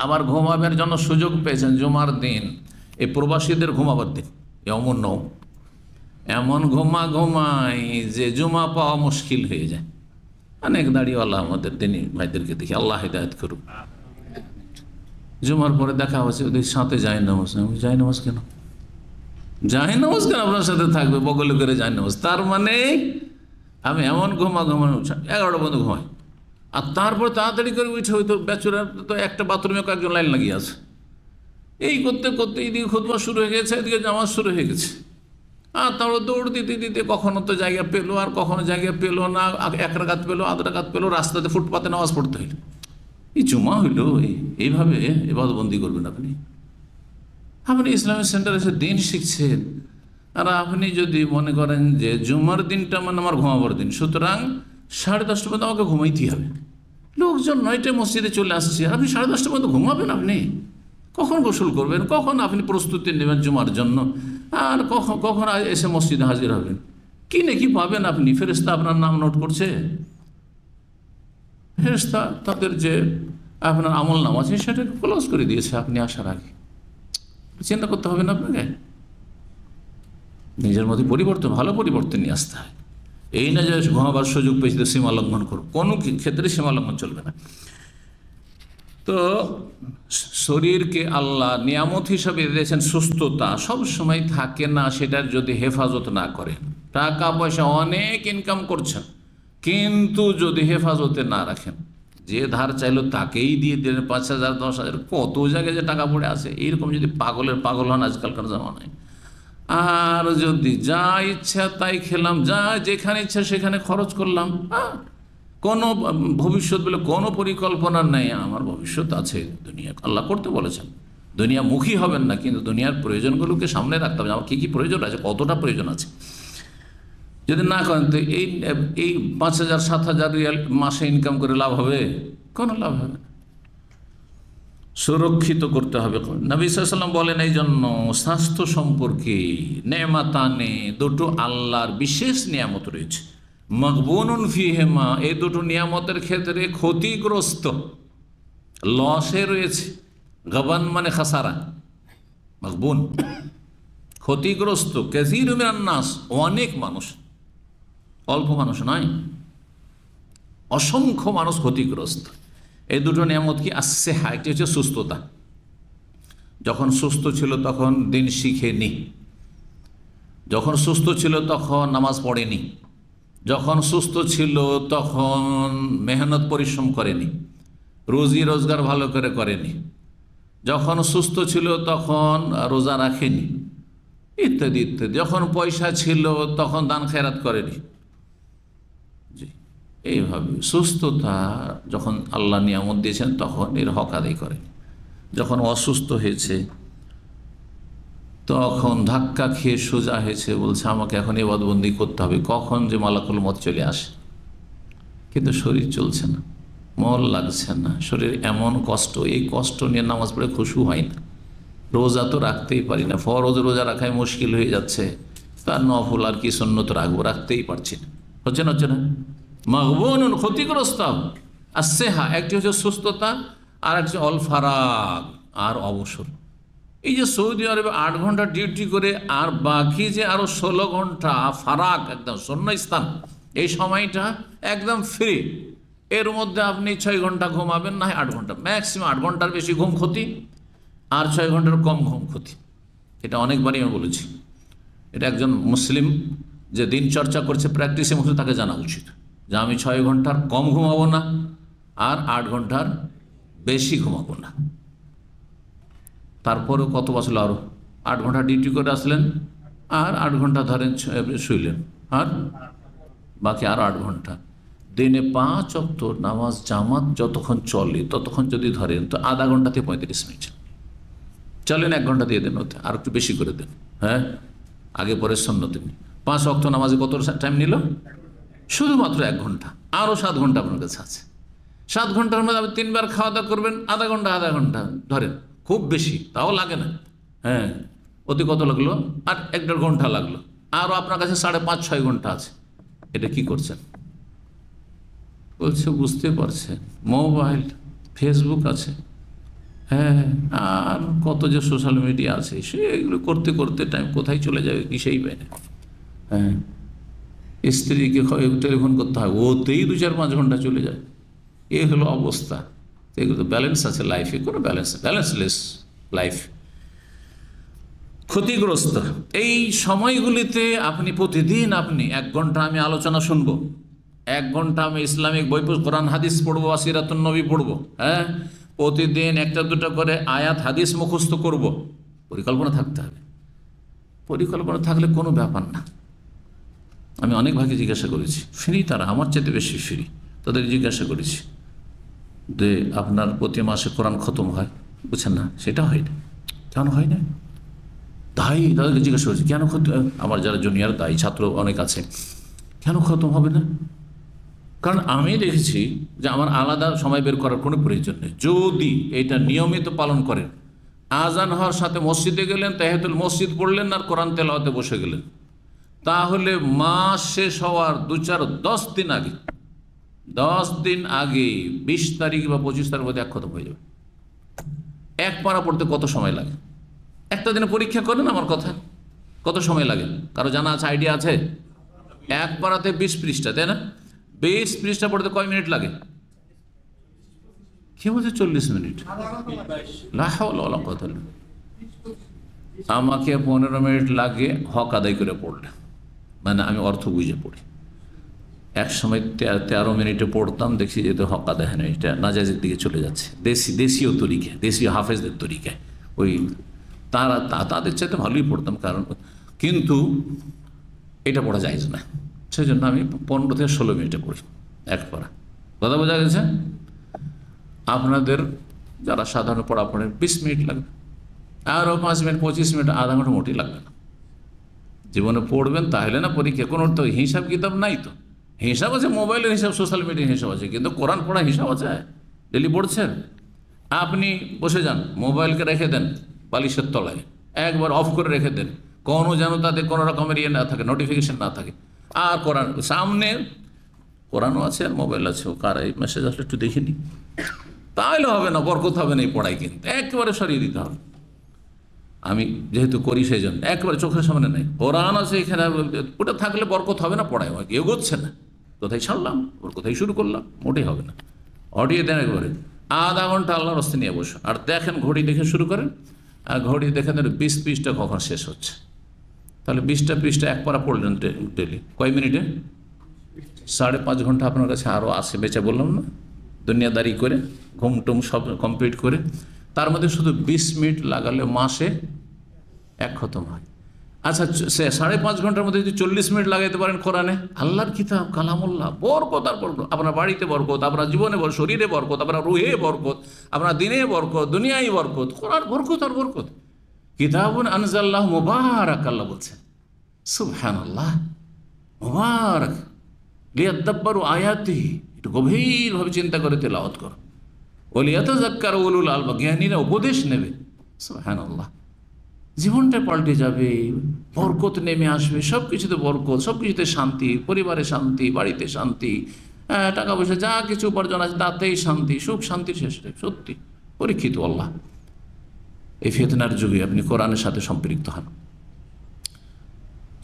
আবার ঘুমাবার জন্য সুযোগ পেয়েছেন জুমার দিন, এই প্রবাসীদের ঘুমাবার দিন, এমন ঘুমায় যে জুমা পাওয়া মুশকিল হয়ে যায়। অনেক দাড়িওয়ালা আমাদের দিনী ভাইদেরকে দেখি, আল্লাহ হিদায়াত করুক। জুমার পরে দেখা হচ্ছে ওদের সাথে যায় নামাজ, যায় নামাজ কেন, যায় নামাজ কেন আপনার সাথে থাকবে, বগলে করে যায় নামাজ। তার মানে আমি এমন ঘুমানো 11টা পর্যন্ত ঘুমাই, আর তারপর তাড়াতাড়ি করে উঠে হয়তো ব্যাচুলার তো একটা বাথরুমে কয়েকজন লাইন লাগিয়ে আছে, এই করতে করতে এইদিকে খুতবা শুরু হয়ে গেছে, এদিকে নামাজ শুরু হয়ে গেছে, আর তারপর দৌড় দিতে দিতে কখনো তো জায়গা পেলো, আর কখনো জায়গা পেলো না, 1 রাকাত পেলো, 1/2 রাকাত পেলো, রাস্তাতে ফুটপাতে নামাজ পড়তে হইল। এই জুমা হইল, এইভাবে ইবাদতবন্দি করবেন আপনি? আপনি ইসলামিক সেন্টারে এসে দিন শিখছেন, আর আপনি যদি মনে করেন যে জুমার দিনটা মানে আমার ঘুমাবার দিন, সুতরাং 10:30 পর্যন্ত আমাকে ঘুমাইতেই হবে, লোকজন 9টায় মসজিদে চলে আসছে, আপনি 10:30 পর্যন্ত ঘুমাবেন? আপনি কখন গোসল করবেন, কখন আপনি প্রস্তুতি নেবেন জুমার জন্য, আর কখন এসে মসজিদে হাজির হবেন? কি নাকি পাবেন আপনি? ফেরেশতা আপনার নাম নোট করছে, ফেরেশতা তাদের যে আপনার আমল নাম আছে সেটাকে ক্লোজ করে দিয়েছে আপনি আসার আগে। চিন্তা করতে হবে না আপনাকে, নিজের মধ্যে পরিবর্তন, ভালো পরিবর্তন নিয়ে আসতে হয়। এই না যে ঘুমাবার সুযোগ পেয়েছে সীমা লঙ্ঘন করো, কোনো ক্ষেত্রে সীমা লঙ্ঘন চলবে না। তো শরীরকে আল্লাহ নিয়ামত হিসাবে দিয়েছেন, সুস্থতা সব সময় থাকে না, সেটার যদি হেফাজত না করেন, টাকা পয়সা অনেক ইনকাম করছেন কিন্তু যদি হেফাজতে না রাখেন, যে ধার চাইলো তাকেই দিয়ে দিলেন 5,000 10,000, কত জায়গায় যে টাকা পড়ে আছে, এইরকম যদি পাগলের পাগল হন আজকালকার জামানায়, আর যদি যা ইচ্ছা তাই খেলাম, যা যেখানে ইচ্ছা সেখানে খরচ করলাম, কোনো ভবিষ্যৎ বলে কোনো পরিকল্পনা নেই, আমার ভবিষ্যৎ আছে, দুনিয়া আল্লাহ করতে বলেছেন, দুনিয়ামুখী হবেন না, কিন্তু দুনিয়ার প্রয়োজনগুলোকে সামনে রাখতে হবে, আমার কী কী প্রয়োজন আছে, কতটা প্রয়োজন আছে। যদি না করেন তো এই 5,000 7,000 রিয়াল মাসে ইনকাম করে লাভ হবে? কোনো লাভ হবে না। সুরক্ষিত করতে হবে। নবী সাল্লাল্লাহু আলাইহি ওয়াসাল্লাম বলেন এই জন্য স্বাস্থ্য সম্পর্কে নেমাতানে, দুটো আল্লাহর বিশেষ নিয়ামত রয়েছে, মাগবুনুন ফিহিমা, এই দুটো নিয়ামতের ক্ষেত্রে ক্ষতিগ্রস্ত, লসে রয়েছে। গাবান মানে খাসারা, মাগবুন ক্ষতিগ্রস্ত, কাসীরুম মিনান নাস, অনেক মানুষ, অল্প মানুষ নয়, অসংখ্য মানুষ ক্ষতিগ্রস্ত। এই দুটো নিয়ামত কি? আসসিহা, একটি হচ্ছে সুস্থতা, যখন সুস্থ ছিল তখন দিন শিখেনি, যখন সুস্থ ছিল তখন নামাজ পড়েনি, যখন সুস্থ ছিল তখন মেহনত পরিশ্রম করেনি, রুজি রোজগার ভালো করে করেনি, যখন সুস্থ ছিল তখন রোজা রাখেনি, ইত্যাদি ইত্যাদি। যখন পয়সা ছিল তখন দান খেরাত করেনি। জি, এইভাবে সুস্থতা যখন আল্লাহ নিয়ামত দিয়েছেন তখন এর হক আদায় করেনি। যখন অসুস্থ হয়েছে তখন ধাক্কা খেয়ে সোজা হয়েছে, বলছে আমাকে এখন ইবাদতবন্দি করতে হবে, কখন যে মালাকুল মত চলে আসে, কিন্তু শরীর চলছে না, মন লাগছে না, শরীর এমন কষ্ট, এই কষ্ট নিয়ে নামাজ পড়ে খুশু হয় না, রোজা তো রাখতেই পারি না, ফরজ রোজা রাখাই মুশকিল হয়ে যাচ্ছে, তার নফল আর কি সুন্নত রাখবো, রাখতেই পারছি না, হচ্ছে না। মাগবুনুন ক্ষতিগ্রস্ত, আসসিহা একটি হচ্ছে সুস্থতা, আর একটি অল ফারাগ আর অবসর। এই যে সৌদি আরবে 8 ঘন্টা ডিউটি করে আর বাকি যে আরো 16 ঘন্টা ফারাক, একদম শূন্যস্থান, এই সময়টা একদম ফ্রি, এর মধ্যে আপনি 6 ঘন্টা ঘুমাবেন, না 8 ঘন্টা, ম্যাক্সিমাম 8 ঘন্টার বেশি ঘুম ক্ষতি, আর 6 ঘন্টার কম ঘুম ক্ষতি। এটা অনেকবারই আমি বলেছি, এটা একজন মুসলিম যে দিন চর্চা করছে, প্র্যাকটিসে মুসলিম, তাকে জানা উচিত যে আমি 6 ঘন্টার কম ঘুমাবো না, আর 8 ঘন্টার বেশি ঘুমাবো না। তারপরেও কত বছর আরও 8 ঘন্টা ডিউটি করে আসলেন, আর 8 ঘন্টা ধরেন শুইলেন, আর বাকি আরও 8 ঘন্টা। দিনে 5 ওয়াক্ত নামাজ জামাত যতক্ষণ চলে ততক্ষণ যদি ধরেন তো আধা ঘন্টা থেকে 35 মিনিট চলেন, 1 ঘন্টা দিয়ে দেন, ওতে আর একটু বেশি করে দেন, হ্যাঁ, আগে পরে সুন্নত দিন। 5 ওয়াক্ত নামাজে কত টাইম নিল? শুধুমাত্র 1 ঘন্টা, আরও 7 ঘন্টা আপনার কাছে আছে। 7 ঘন্টার মধ্যে আপনি 3 বার খাওয়া দাওয়া করবেন, আধা ঘন্টা ধরেন, খুব বেশি তাও লাগে না, হ্যাঁ, ওতে কত লাগলো? আর 1-1.5 ঘন্টা লাগলো, আরও আপনার কাছে 5.5-6 ঘন্টা আছে। এটা কি করছেন? বলছে বুঝতে পারছে, মোবাইল, ফেসবুক আছে, হ্যাঁ, আর কত যে সোশ্যাল মিডিয়া আছে, সেগুলো করতে করতে টাইম কোথায় চলে যাবে কি সেই পায় না। হ্যাঁ, স্ত্রীকে টেলিফোন করতে হয়, ওতেই 2-4-5 ঘন্টা চলে যায়। এ হলো অবস্থা। এগুলো তো ব্যালেন্স আছে লাইফে, কোনো ব্যালেন্সলেস লাইফ, ক্ষতিগ্রস্ত। এই সময়গুলিতে আপনি প্রতিদিন আপনি 1 ঘন্টা আমি আলোচনা শুনবো, 1 ঘন্টা আমি ইসলামিক বই কোরআন হাদিস পড়বো, সিরাতুন নবী পড়বো, হ্যাঁ, প্রতিদিন 1টা-2টা করে আয়াত হাদিস মুখস্থ করব। পরিকল্পনা থাকতে হবে। পরিকল্পনা থাকলে কোনো ব্যাপার না। আমি অনেক ভাগে জিজ্ঞাসা করেছি, ফ্রি তারা আমার চাইতে বেশি ফ্রি, তাদের জিজ্ঞাসা করেছি যে আপনার প্রতি মাসে কোরআন খতম হয়? বুঝছেন না, সেটা হয় না। কেন হয় না? দায়ী তাদেরকে জিজ্ঞাসা করেছি কেন খতম, আমার যারা জুনিয়র দায়ী ছাত্র অনেক আছে, কেন খতম হবে না? কারণ আমি দেখেছি যে আমার আলাদা সময় বের করার কোনো প্রয়োজন নেই। যদি এটা নিয়মিত পালন করেন, আজান হওয়ার সাথে মসজিদে গেলেন, তাহিয়াতুল মসজিদ পড়লেন আর কোরআন তেলাওয়াতে বসে গেলেন, তাহলে মাস শেষ হওয়ার 10 দিন আগে 20 তারিখ বা 25 তারিখ মধ্যে 1 খতম হয়ে যাবে। 1 পারা পড়তে কত সময় লাগে? একটা দিনে পরীক্ষা করেন আমার কথা, কত সময় লাগে? কারো জানা আছে, আইডিয়া আছে? 1 পারাতে 20 পৃষ্ঠা, তাই না? 20 পৃষ্ঠা পড়তে কয় মিনিট লাগে? কি বলছে 40 মিনিট? আমাকে 15 মিনিট লাগে হক আদায় করে পড়লে, মানে আমি অর্থ বুঝে পড়ি। এক সময় 13 মিনিটে পড়তাম, দেখছি যে হক আদায় হয় না, এটা নাজাইজের দিকে চলে যাচ্ছে। দেশীয় তরিকায়, দেশীয় হাফেজদের তরিকায়, ওই তাদের চাইতে ভালোই পড়তাম, কারণ কিন্তু এটা পড়া যায় না। সেই জন্য আমি 15 থেকে 16 মিনিটে পড়ি 1 পারা। কথা বোঝা গেছে? আপনাদের যারা সাধারণ পড়া পড়েন 20 মিনিট লাগবে, আরও 5 মিনিট 25 মিনিট, আধা ঘন্টা মোটেই লাগবে না। জীবনে পড়বেন তাহলে না পরীক্ষা। কোনো তো হিসাব কিতাব নাই, তো হিসাব আছে, মোবাইলের হিসাব, সোশ্যাল মিডিয়ার হিসাব আছে, কিন্তু কোরআন পড়া হিসাব আছে? ডেলি পড়ছেন? আপনি বসে যান, মোবাইলকে রেখে দেন বালিশের তলায়, একবার অফ করে রেখে দেন, কোনো যেন তাতে কোনো রকমের ইয়ে না থাকে, নোটিফিকেশন না থাকে, আর কোরআন সামনে, কোরআনও আছে আর মোবাইল আছে, কার এই মেসেজ আসলে একটু দেখিনি, তাহলে হবে না, বরকত হবে না এই পড়াই, কিন্তু একেবারে সরিয়ে দিতে হবে। আমি যেহেতু করি সেই জন্য একেবারে চোখের সামনে নেই, কোরআন আছে এখানে, ওটা থাকলে বরকত হবে না, পড়াই হয় এগোচ্ছে না, কোথায় ছাড়লাম ওর কোথায় শুরু করলাম, মোটেই হবে না। হটিয়ে দেন একবারে, আধা ঘন্টা আল্লাহর রাস্তে নিয়ে বসো, আর দেখেন ঘড়ি দেখে শুরু করেন, আর ঘড়ি দেখেন 20 পৃষ্ঠা কখন শেষ হচ্ছে। তাহলে 20টা পৃষ্ঠা 1 পারা পড়লেন ডেলি, কয় মিনিটে? 5.5 ঘন্টা আপনার কাছে আরও আসে বেঁচে, বললাম না, দুনিয়াদারি করে ঘুমটুম সব কমপ্লিট করে, তার মধ্যে শুধু 20 মিনিট লাগালে মাসে 1 খতম হয়। আচ্ছা, সে 5.5 ঘন্টার মধ্যে যদি 40 মিনিট লাগাইতে পারেন কোরআনে, আল্লাহর কিতাব কালামুল্লাহ, বরকত আর বরকত, আপনার বাড়িতে বরকত, আপনার জীবনে শরীরে বরকত, আপনার রুহে বরকত, আপনার দিনে বরকত, দুনিয়ায় বরকত, কোরআন বরকত আর বরকত। কিতাবুন আনজাল্লাহু মুবারাক, আল্লাহ বলছেন, সুবহানাল্লাহ, মুবারাক লিয়াদাব্বারু আয়াতিহি, একটু গভীরভাবে চিন্তা করে তেলাওয়াত করো, ওয়ালিয়াতাযাক্কারু উলুল আলবাব, জ্ঞানীরা উপদেশ নেবে। সুবহানাল্লাহ, জীবনটা পাল্টে যাবে, বরকত নেমে আসবে, সব কিছুতে বরকত, সব কিছুতে শান্তি, পরিবারে শান্তি, বাড়িতে শান্তি, টাকা পয়সা যা কিছু উপার্জন আছে তাতেই শান্তি, সুখ শান্তির শেষ নেই। সত্যি পরীক্ষিত আল্লাহ। এই ফিতনার যুগে আপনি কোরআনের সাথে সম্পৃক্ত হন,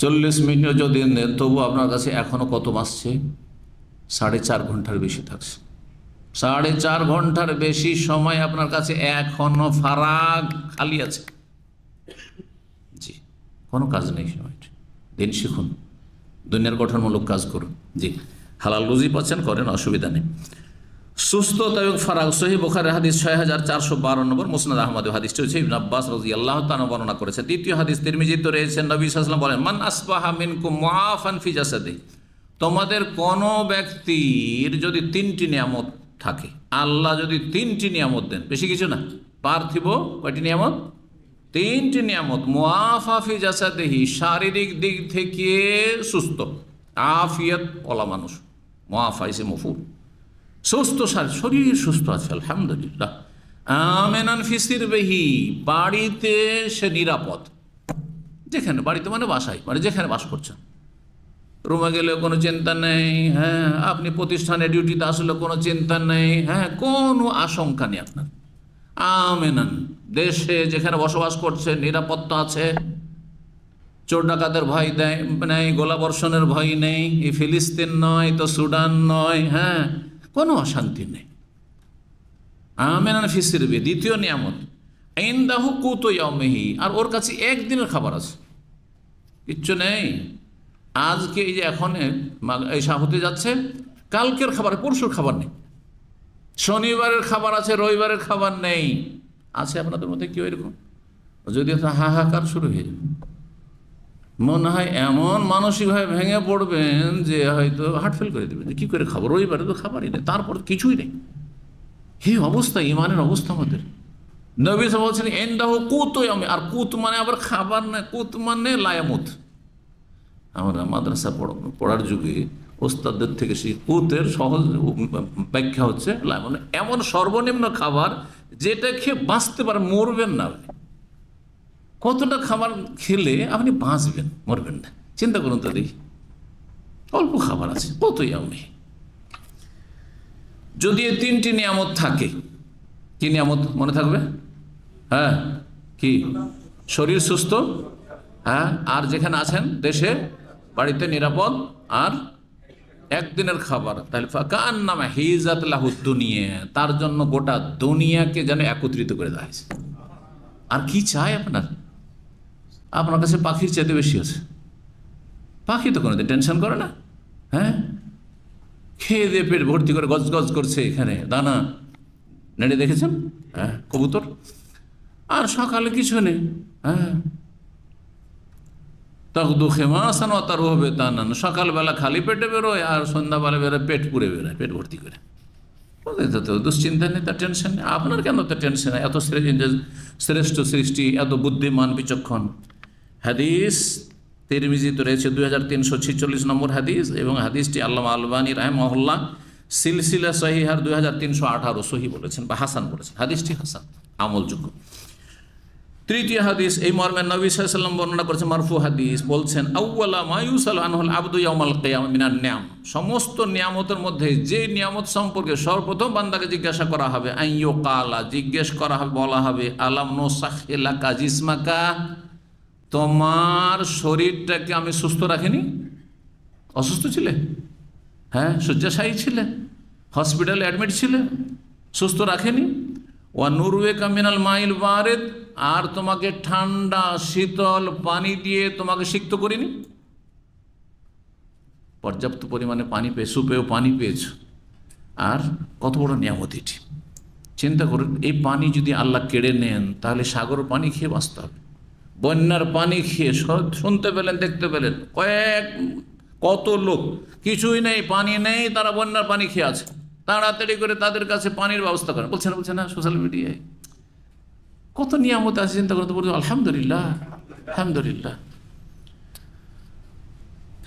40 মিনিট যদি নেন, তবু আপনার কাছে এখনো কত বাঁচছে? 4.5 ঘন্টার বেশি থাকছে। 4.5 ঘন্টার বেশি সময় আপনার কাছে এখনো ফারাগ, খালি আছে। জি, কোনো কাজ নেই সময়টা। দিন শিখুন, দুনিয়ার গঠনমূলক কাজ করুন। জি, হালাল রুজি পাচ্ছেন, করেন, অসুবিধা নেই। সুস্থতা এবং ফারাগ, সহিহ বুখারী হাদিস 6452 নম্বর, মুসনাদ আহমদ হাদিসটি হচ্ছে ইবনে আব্বাস রাদিয়াল্লাহু তাআলা বর্ণনা করেছে। দ্বিতীয় হাদিস তিরমিজিতে রয়েছে, নবী সাল্লাল্লাহু আলাইহি ওয়াসাল্লাম বলেন, মান আসবাহা মিনকুম মুআফান ফি জাসাদিহি, তোমাদের কোনো ব্যক্তির যদি 3টি নিয়ামত থাকে, আল্লাহ যদি 3টি নিয়ামত দেন, বেশি কিছু না, পার্থিব কয়টি নিয়ামত? 3টি নিয়ামত। মুআফা ফি জাসাদিহি, শারীরিক দিক থেকে সুস্থ, আফিয়াত ওলা মানুষ, মুআফা ইসে মফুল, সুস্থ শরীর সুস্থ আছে আলহামদুলিল্লাহ। আমেনান ফি সিরবিহি, বাড়িতে সে নিরাপদ, যেখানে, বাড়িতে মানে বাসায়, মানে যেখানে বাস করছেন, রুমে গেলে কোনো চিন্তা নেই, হ্যাঁ, আপনি প্রতিষ্ঠানে ডিউটিতে আসলে কোনো চিন্তা নেই, হ্যাঁ, কোনো আশঙ্কা নেই আপনার। আমেনান, দেশে যেখানে বসবাস করছে নিরাপত্তা আছে, চোর ডাকাতের ভয় নেই, গোলাবর্ষণের ভয় নেই, এই ফিলিস্তিন নয় তো সুদান নয়, হ্যাঁ, কোনো অশান্তি নেই। আমেনান ফি সিরবি, দ্বিতীয় নিয়ামত ইনদাহু কুতু ইয়াউমিহি, আর ওর কাছে একদিনের খাবার আছে, কিচ্ছু নেই। আজকে এই যে এখন এসা হতে যাচ্ছে, কালকের খাবার, পরশুর খাবার নেই, শনিবারের খাবার আছে, রবিবারের খাবার নেই। আছে আপনাদের মধ্যে কেউ এরকম? যদি হাহাকার শুরু হয়ে যাবে, মনে হয় এমন মানসিকভাবে ভেঙে পড়বেন যে হয়তো হার্ট ফেল করে দেবেন, যে কী করে খাবো, রবিবারে তো খাবারই নেই, তারপর কিছুই নেই। এই অবস্থা, ইমানের অবস্থা আমাদের। নবী সাল্লাল্লাহু আলাইহি ওয়াসাল্লাম ইনদাহু কুতু ইয়াউমি, আর কুত মানে আবার খাবার না, কুত মানে লায়ামুত। আমরা মাদ্রাসা পড়ার যুগে ওস্তাদদের থেকে সেই কুতের সহজ ব্যাখ্যা হচ্ছে মানে এমন সর্বনিম্ন খাবার যেটা খেয়ে বাঁচতে পারে, মরবেন না। কতটা খাবার খেলে আপনি বাঁচবেন, মরবেন না, চিন্তা করুন তো দেখি। অল্প খাবার আছে, কতই আমি। যদি এই তিনটি নিয়ামত থাকে, কি নিয়ামত মনে থাকবে? হ্যাঁ, কি? শরীর সুস্থ, হ্যাঁ, আর যেখানে আছেন দেশে বাড়িতে নিরাপদ, আর একদিনের খাবার। তাহলে ফাকান্নামা হিজাত লাহু দুনিয়া, তার জন্য গোটা দুনিয়াকে যেন একত্রিত করে দেওয়া হয়েছে। আর কি চাই আপনার? আপনার কাছে পাখির চাইতে বেশি আছে। পাখি তো কোনোদিন টেনশন করে না, হ্যাঁ, খেয়ে দিয়ে পেট ভর্তি করে গজ গজ করছে, এখানে দানা নেড়ে দেখেছেন, হ্যাঁ, কবুতর। আর সকালে কিছু নেই, হ্যাঁ, তাগদু খেমাসান ও তার হবে তা না, সকালবেলা খালি পেটে বেরোয় আর সন্ধ্যাবেলা বেরোয় পেট পুড়ে বেরোয়, পেট ভর্তি করে। তো দুশ্চিন্তা নেই, তার টেনশন নেই। আপনার কেন তো টেনশন? এত শ্রেষ্ঠ সৃষ্টি, এত বুদ্ধিমান বিচক্ষণ। হাদিস তিরমিজিতে রয়েছে 2346 নম্বর হাদিস, এবং হাদিসটি আল্লামা আলবানী রাহিমাহুল্লাহ সিলসিলা সহিহার 2318 সহি বলেছেন বা হাসান বলেছেন। হাদিসটি হাসান, আমলযোগ্য। তৃতীয় হাদিস এই মর্মে নবী সাল্লাল্লাহু আলাইহি ওয়াসাল্লাম বর্ণনা করেছেন, মারফু হাদিস, বলছেন আউয়ালা মা ইউসালু আনহুল আবদু ইয়াউমাল কিয়ামা মিনান নিয়াম, সমস্ত নিয়ামতের মধ্যে যে নিয়ামত সম্পর্কে সর্বপ্রথম বান্দাকে জিজ্ঞাসা করা হবে, আইয়ু কালা, জিজ্ঞেস করা হবে, বলা হবে, আলাম নুসাখিলাকা জিসমাকা, তোমার শরীরটাকে আমি সুস্থ রাখিনি? অসুস্থ ছিলে, হ্যাঁ, শয্যাশায়ী ছিলে, হসপিটালে অ্যাডমিট ছিলে, সুস্থ রাখেনি? ওয়া নুরওয়াকা মিনাল মাইল বারিদ, আর তোমাকে ঠান্ডা শীতল পানি দিয়ে তোমাকে সিক্ত করিনি? পর্যাপ্ত পরিমাণে পানি পেয়ে, সুপেও পানি পেয়েছ। আর কত বড় নিয়ামত এটি, চিন্তা করুন। এই পানি যদি আল্লাহ কেড়ে নেন, তাহলে সাগর পানি খেয়ে বাঁচতে হবে। বন্যার পানি খেয়ে শুনতে পেলেন, দেখতে পেলেন কত লোক কিছুই নেই, পানি নেই, তারা বন্যার পানি খেয়ে আছে। তাড়াতাড়ি করে তাদের কাছে পানির ব্যবস্থা করেন, বলছে না সোশ্যাল মিডিয়ায় কত নিয়ামত আছে, চিন্তা করতে বলছে আলহামদুলিল্লাহ, আলহামদুলিল্লাহ।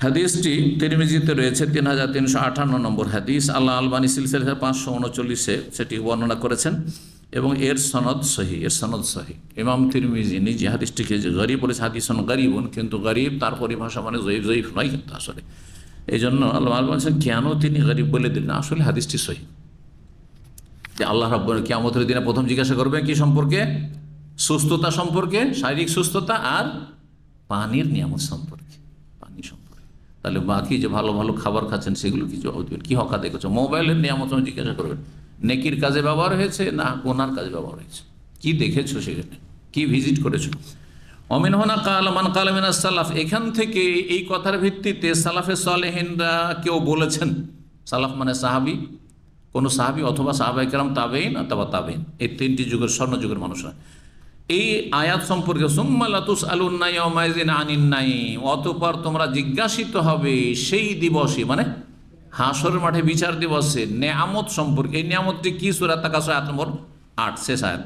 হাদিসটি তিরমিজিতে রয়েছে 3358 নম্বর হাদিস। আল্লাহ আলবানী সিলসিলা 539 সেটি বর্ণনা করেছেন, এবং এর সনদ সহি, এর সনদ সহি। ইমাম তিরমিজি নিজে হাদিসটিকে যে গরিব বলেছে, হাদিসন গরিবুন, কিন্তু গরিব তার পরিভাষা মানে জয়ীফ নয় কিন্তু আসলে। এই জন্য আল্লাহ বলছেন কেন তিনি গরিব বলে দিলেন, আসলে হাদিসটি সহি। যে আল্লাহ রাব্বুল কিয়ামতের দিনে প্রথম জিজ্ঞাসা করবেন কি সম্পর্কে? সুস্থতা সম্পর্কে, শারীরিক সুস্থতা, আর পানির নিয়ামত সম্পর্কে, পানি সম্পর্কে। তাহলে বাকি যে ভালো ভালো খাবার খাচ্ছেন সেগুলো কি জবাব দেবেন? কি হক আদায় করছো? মোবাইলের নিয়ামত জিজ্ঞাসা করবেন, নেকির কাজে ব্যবহার হয়েছে না গুনার কাজে ব্যবহার হয়েছে, কি দেখেছো সেখানে, কি ভিজিট করেছো। অমিন হোনা কালামান কালামিনা সালাফ, এখান থেকে এই কথার ভিত্তিতে সালাফে সালেহিনরা কেউ বলেছেন, সালাফ মানে সাহাবি, কোনো সাহাবি অথবা সাহাবায়ে কেরাম, তাবেইন অথবা তাবেইন, এই তিনটি যুগের স্বর্ণযুগের মানুষরা এই আয়াত সম্পর্কে সুম্মা লাতুসআলুন্না ইয়াওমাইযিন আনিন নাঈম, অতঃপর তোমরা জিজ্ঞাসিত হবে সেই দিবসে, মানে হাসরের মাঠে বিচার দিবসে নিয়ামত সম্পর্কে। এই নিয়ামতটি কি? সূরা তাকাসুর আয়াত নম্বর 8, শেষ আয়াত।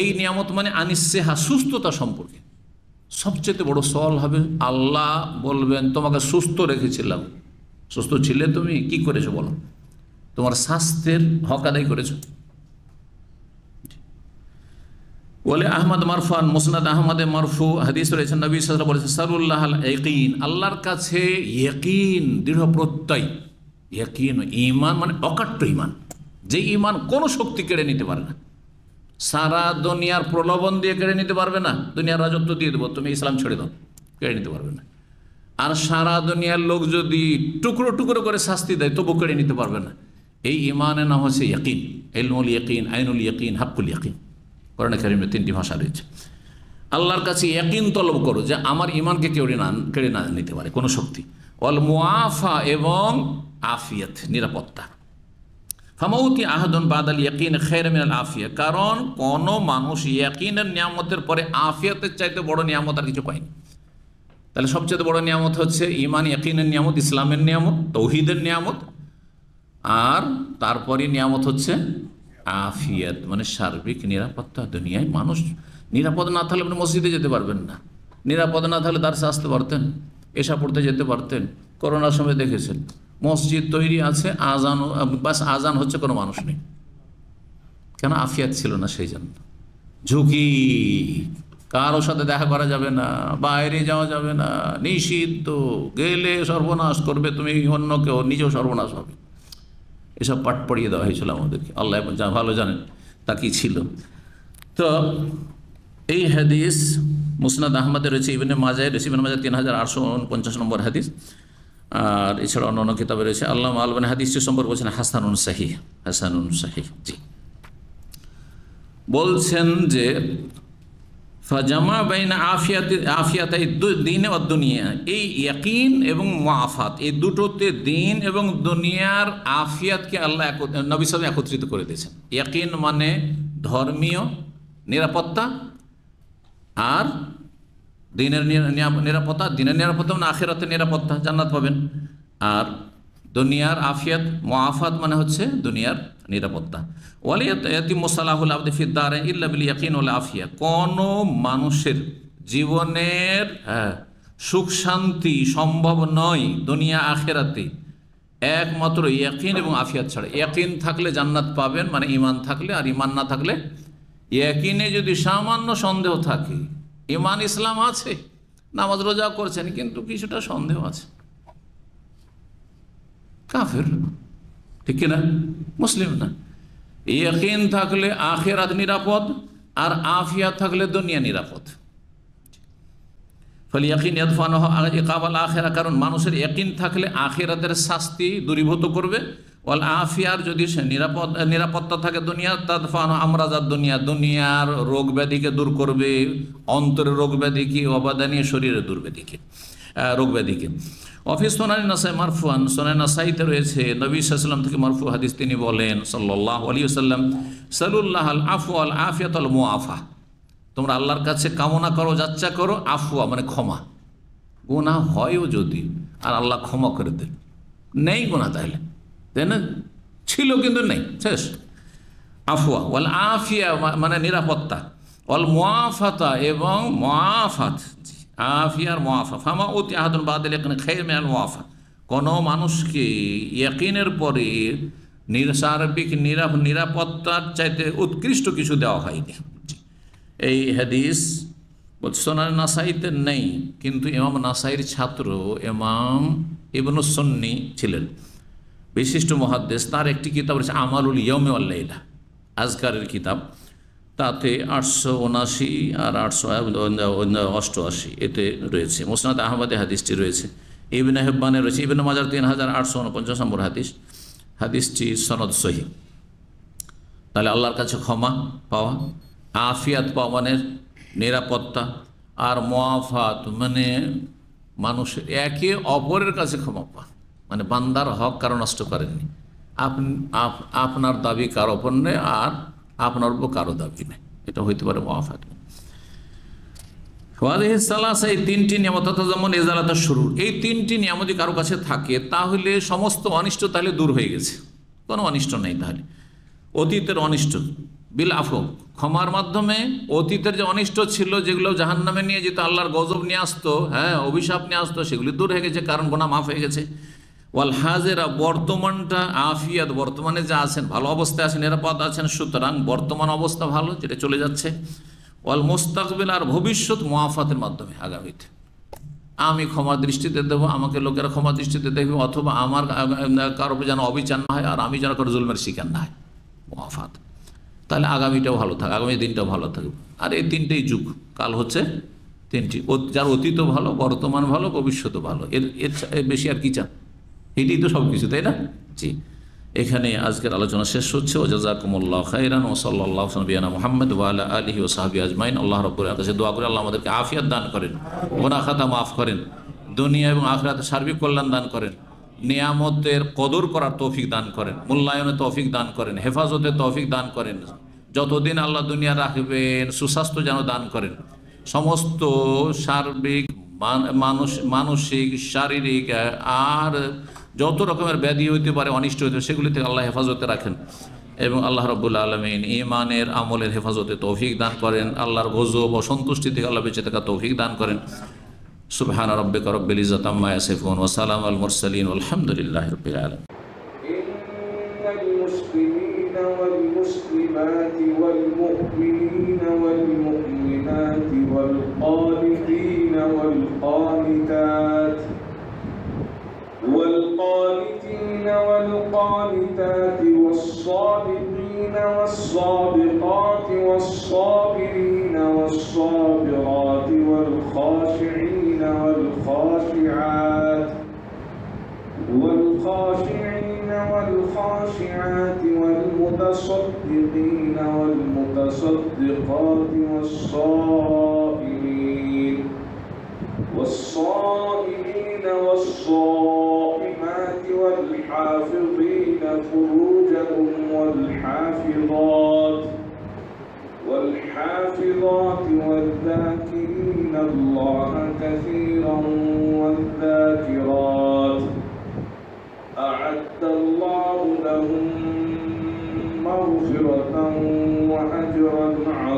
এই নিয়ামত মানে আনিসেহা, সুস্থতা সম্পর্কে। সবচেয়ে বড় সওয়াল হবে, আল্লাহ বলবেন তোমাকে সুস্থ রেখেছিলাম, সুস্থ ছিলে তুমি, কি করেছো বলো? তোমার স্বাস্থ্যের হক আদায় করেছো? বলে আহমদ মারফুআন, মুসনাদ আহমদে মারফু হাদিস রয়েছে, নবী সাল্লাল্লাহু আলাইহি ওয়াসাল্লাম বলেছেন সালুল্লাহ আল ইয়াকিন, আল্লাহর কাছে ইয়াকিন, দৃঢ় প্রত্যয়। ইয়াকিন ঈমান মানে অকাট্য ঈমান, যে ঈমান কোনো শক্তি কেড়ে নিতে পারে না। সারা দুনিয়ার প্রলোভন দিয়ে কেড়ে নিতে পারবে না, দুনিয়ার রাজত্ব দিয়ে দেবো তুমি ইসলাম ছেড়ে দাও, কেড়ে নিতে পারবে না। আর সারা দুনিয়ার লোক যদি টুকরো টুকরো করে শাস্তি দেয় তবু কেড়ে নিতে পারবে না। এই ইমানের নাম হচ্ছে ইয়াকিন, ইলমুল ইয়াকিন, আইনুল ইয়াকিন, হাক্কুল ইয়াকিন। কোরআনে কারিমে 3টি ভাষা রয়েছে। আল্লাহর কাছে ইয়াকিন তলব করো যে আমার ইমানকে কেড়ে না নিতে পারে কোনো শক্তি। ওয়াল মুআফা, এবং আফিয়াত, নিরাপত্তা। ফামাউতি আহাদুন বাদাল ইয়াকিন খায়র মিনাল আফিয়া, কারণ কোন মানুষ ইয়াকিনের নিয়ামতের পরে আফিয়াতের চাইতে বড় নিয়ামত আর কিছু পায়নি। তাহলে সবচেয়ে বড় নিয়ামত হচ্ছে ইমান, ইয়াকিনের নিয়ামত, ইসলামের নিয়ামত, তৌহিদের নিয়ামত, আর তারপরে নিয়ামত হচ্ছে আফিয়াত, মানে সার্বিক নিরাপত্তা। দুনিয়ায় মানুষ নিরাপদ না থাকলে আপনি মসজিদে যেতে পারবেন না, নিরাপদ না থাকলে দার্সে আসতে পারতেন, এসা পড়তে যেতে পারতেন। করোনার সময় দেখেছেন মসজিদ তৈরি আছে, আজান, বাস আজান হচ্ছে, কোনো মানুষ নেই। কেন? আফিয়াত ছিল না, সেই জন্য। ঝুঁকি, কারোর সাথে দেখা করা যাবে না, বাইরে যাওয়া যাবে না, নিষিদ্ধ, গেলে সর্বনাশ করবে তুমি, অন্য কেউ, নিজেও সর্বনাশ হবে। এসব পাঠ পড়িয়ে দেওয়া হয়েছিল আমাদেরকে, আল্লাহ যা ভালো জানেন তা কি ছিল। তো এই হাদিস মুসনাদ আহমদে রয়েছে, ইবনে মাজায় রয়েছে, ইবনে মাজা 3849 নম্বর হাদিস। আর এছাড়া অন্য কিতাবে রয়েছে। আল্লামা আলবানী হাদিসটি সম্পর্কে বলছেন হাসানুন সাহিহ, হাসানুন সাহিহ। জি, বলছেন যে ফাজামা বাইনা আফিয়াত দিন ও দুনিয়া, এই ইয়াকিন এবং মুআফাত, এই দুটোতে দিন এবং দুনিয়ার আফিয়াতকে আল্লাহ নবী সাল্লাল্লাহু একত্রিত করে দিয়েছেন। ইয়াকিন মানে ধর্মীয় নিরাপত্তা, আর দিনের নিরাপত্তা, দিনের নিরাপত্তা মানে আখিরাতের নিরাপত্তা, জান্নাত পাবেন। আর দুনিয়ার আফিয়াত, মুআফাত মানে হচ্ছে দুনিয়ার নিরাপত্তা। ওয়ালিয়াতিমু সালাহুল আবদি ফিদ দারাইন ইল্লা বিল ইয়াকিন ওয়াল আফিয়া, কোনো মানুষের জীবনের সুখ শান্তি সম্ভব নয় দুনিয়া আখিরাতে একমাত্র ইয়াকিন এবং আফিয়াত ছাড়া। ইয়াকিন থাকলে জান্নাত পাবেন, মানে ঈমান থাকলে, আর ঈমান না থাকলে, ইয়াকিনে যদি সামান্য সন্দেহ থাকে, ঈমান ইসলাম আছে, নামাজ রোজা করছেন, কিন্তু কিছুটা সন্দেহ আছে, কাফের, ঠিক কিনা? মুসলিম না। ইয়াকিন থাকলে আখিরাত নিরাপদ, আর আফিয়াত থাকলে দুনিয়া নিরাপদ। ফলে ইয়াকিন ইয়াদফানু ইকাবাল আখিরা, কারণ মানুষের ইয়াকিন থাকলে আখিরাতের শাস্তি দূরীভূত করবে। ওয়াল আফিয়ার, যদি নিরাপত্তা থাকে দুনিয়া, তাদফানু আমরাজাদ দুনিয়া, দুনিয়ার রোগ ব্যাধিকে দূর করবে, অন্তরের রোগ ব্যাধিকে, অবাদানী শরীরের দুর্ব্যাধিকে, রোগ ব্যাধিকে। অফিস সোনানি নাসাই মারফুয়ান, সোনানি নাসাইতে রয়েছে নবী সাল্লাল্লাহু আলাইহি ওয়াসাল্লাম থেকে মারফু হাদিস, তিনি বলেন সাল্লাল্লাহু আলাইহি ওয়াসাল্লাম, সালুল্লাহ আল আফু আল আফিয়াত আল মুআফা, তোমরা আল্লাহর কাছে কামনা করো, যাচ্চা করো, আফুয়া মানে ক্ষমা। গুনাহ হয়ও যদি, আর আল্লাহ ক্ষমা করে দেন, নেই গুনাহ তাহলে, তাই না? ছিল কিন্তু নেই, শেষ। আফুয়া ওয়াল আফিয়া মানে নিরাপত্তা, ওয়াল মুআফাতা এবং মুআফাত, আফিয়ার মুআফা। ফামা উতি আহাদুন বাদাল ইয়াকিন খায়র মিনাল মুআফা, কোনো মানুষকে ইয়াকিনের পরে সার্বিক নিরাপত্তার চাইতে উৎকৃষ্ট কিছু দেওয়া হয়নি। এই হাদিস সুনান নাসাইতে নেই, কিন্তু ইমাম নাসাইর ছাত্র ইমাম ইবনুস সুন্নি ছিলেন, বিশিষ্ট মুহাদ্দিস। তার একটি কিতাব রয়েছে আমালুল ইয়াউমি ওয়াল লাইলা, আজকারের কিতাব, তাতে 879 আর 888 এতে রয়েছে। মুসনাদ আহমদে হাদিসটি রয়েছে, ইবনে হিব্বানে রয়েছে, ইবনে মাজার 3849 নম্বর হাদিস। হাদিসটি সনদ সহিহ। তাহলে আল্লাহর কাছে ক্ষমা পাওয়া, আফিয়াত পাওয়া মানে নিরাপত্তা, আর মুআফাত মানে মানুষের একে অপরের কাছে ক্ষমা পাওয়া, মানে বান্দার হক কারো নষ্ট করেননি, আপনার দাবি কারো ওপর নেই, আর আপনার উপর কারো দাবি নেই, এটা হইতে পারে মুআফাত। এই 3টি নিয়ামত, যেমন এজালাত শুরু, এই 3টি নিয়ামত যদি কারো কাছে থাকে তাহলে সমস্ত অনিষ্ট তাহলে দূর হয়ে গেছে, কোনো অনিষ্ট নেই। তাহলে অতীতের অনিষ্ট বিল আফু, ক্ষমার মাধ্যমে অতীতের যে অনিষ্ট ছিল, যেগুলো জাহান্নামে নিয়ে যেত, আল্লাহর গজব নিয়ে আসতো, অভিশাপ নিয়ে আসতো, সেগুলি দূর হয়ে গেছে, কারণ গুনাহ মাফ হয়ে গেছে। ওয়াল হাজেরা, বর্তমানটা আফিয়াত, বর্তমানে যা আছেন ভালো অবস্থায় আছেন, নিরাপদ আছেন, সুতরাং বর্তমান অবস্থা ভালো, যেটা চলে যাচ্ছে। ওয়াল মুস্তাকবিল, আর ভবিষ্যৎ মুআফাতের মাধ্যমে, আগামীতে আমি ক্ষমা দৃষ্টিতে দেবো, আমাকে লোকেরা ক্ষমা দৃষ্টিতে দেখবে, অথবা আমার কারো যেন অবিচার না হয়, আর আমি যেন কারো জুলমের শিকার না হয়, মুআফাত। তাহলে আগামীটাও ভালো থাকবে, আগামী দিনটাও ভালো থাকবে। আর এই 3টেই যুগ, কাল হচ্ছে 3টি, যার অতীতও ভালো, বর্তমান ভালো, ভবিষ্যৎও ভালো, এর বেশি আর কি চান? এটাই তো সব কিছু, তাই না? জি, এখানে আজকের আলোচনা শেষ হচ্ছে। ও জাযাকুমুল্লাহু খাইরান ওয়া সাল্লাল্লাহু আলা নবিয়িনা মুহাম্মদ ওয়া আলা আলিহি ওয়া সাহবিহি আজমাইন। আল্লাহ রাব্বুল আলামিনের কাছে দোয়া করি আল্লাহ আমাদেরকে আফিয়াত দান করেন, গুনাহ খাতা মাফ করেন, দুনিয়া এবং আখিরাতে সার্বিক কল্যাণ দান করেন, নিয়ামতের কদর করার তৌফিক দান করেন, মূল্যায়নের তৌফিক দান করেন, হেফাজতের তৌফিক দান করেন। যতদিন আল্লাহ দুনিয়া রাখবেন সুস্বাস্থ্য যেন দান করেন। সমস্ত সার্বিক মানসিক শারীরিক আর যত রকমের ব্যাধি হইতে পারে, অনিষ্ট হইতে পারে, সেগুলি থেকে আল্লাহ হেফাজতে রাখেন এবং আল্লাহ রাব্বুল আলামিন ঈমানের আমলের হেফাজতে তৌফিক দান করেন। আল্লাহর গজব ও সন্তুষ্টি থেকে আল্লাহ বেঁচে থাকা তৌফিক দান করেন। সুবহান রাব্বিকা রাব্বিল ইজ্জাতি আম্মা ইয়াসিফুন ওয়া সালামুন আলাল মুরসালিন ওয়ালহামদুলিল্লাহি রাব্বিল আলামিন। ইন্নাল মুসলিমিনা ওয়াল মুসলিমাতি ওয়াল মুমিনিনা ওয়াল মুমিনাতি ওয়াল কানিতিনা ওয়াল কানিতাত والقانتين والقانتات والصادقين والصادقات والصابرين والصابرات والخاشعين والخاشعات والخاشعين والخاشعات والمتصدقين والمتصدقات والصائمين والصائمات والحافظين فروجهم والحافظات والذاكرين الله كثيرا والذاكرات أعد الله لهم مغفرة وأجرا عظيما.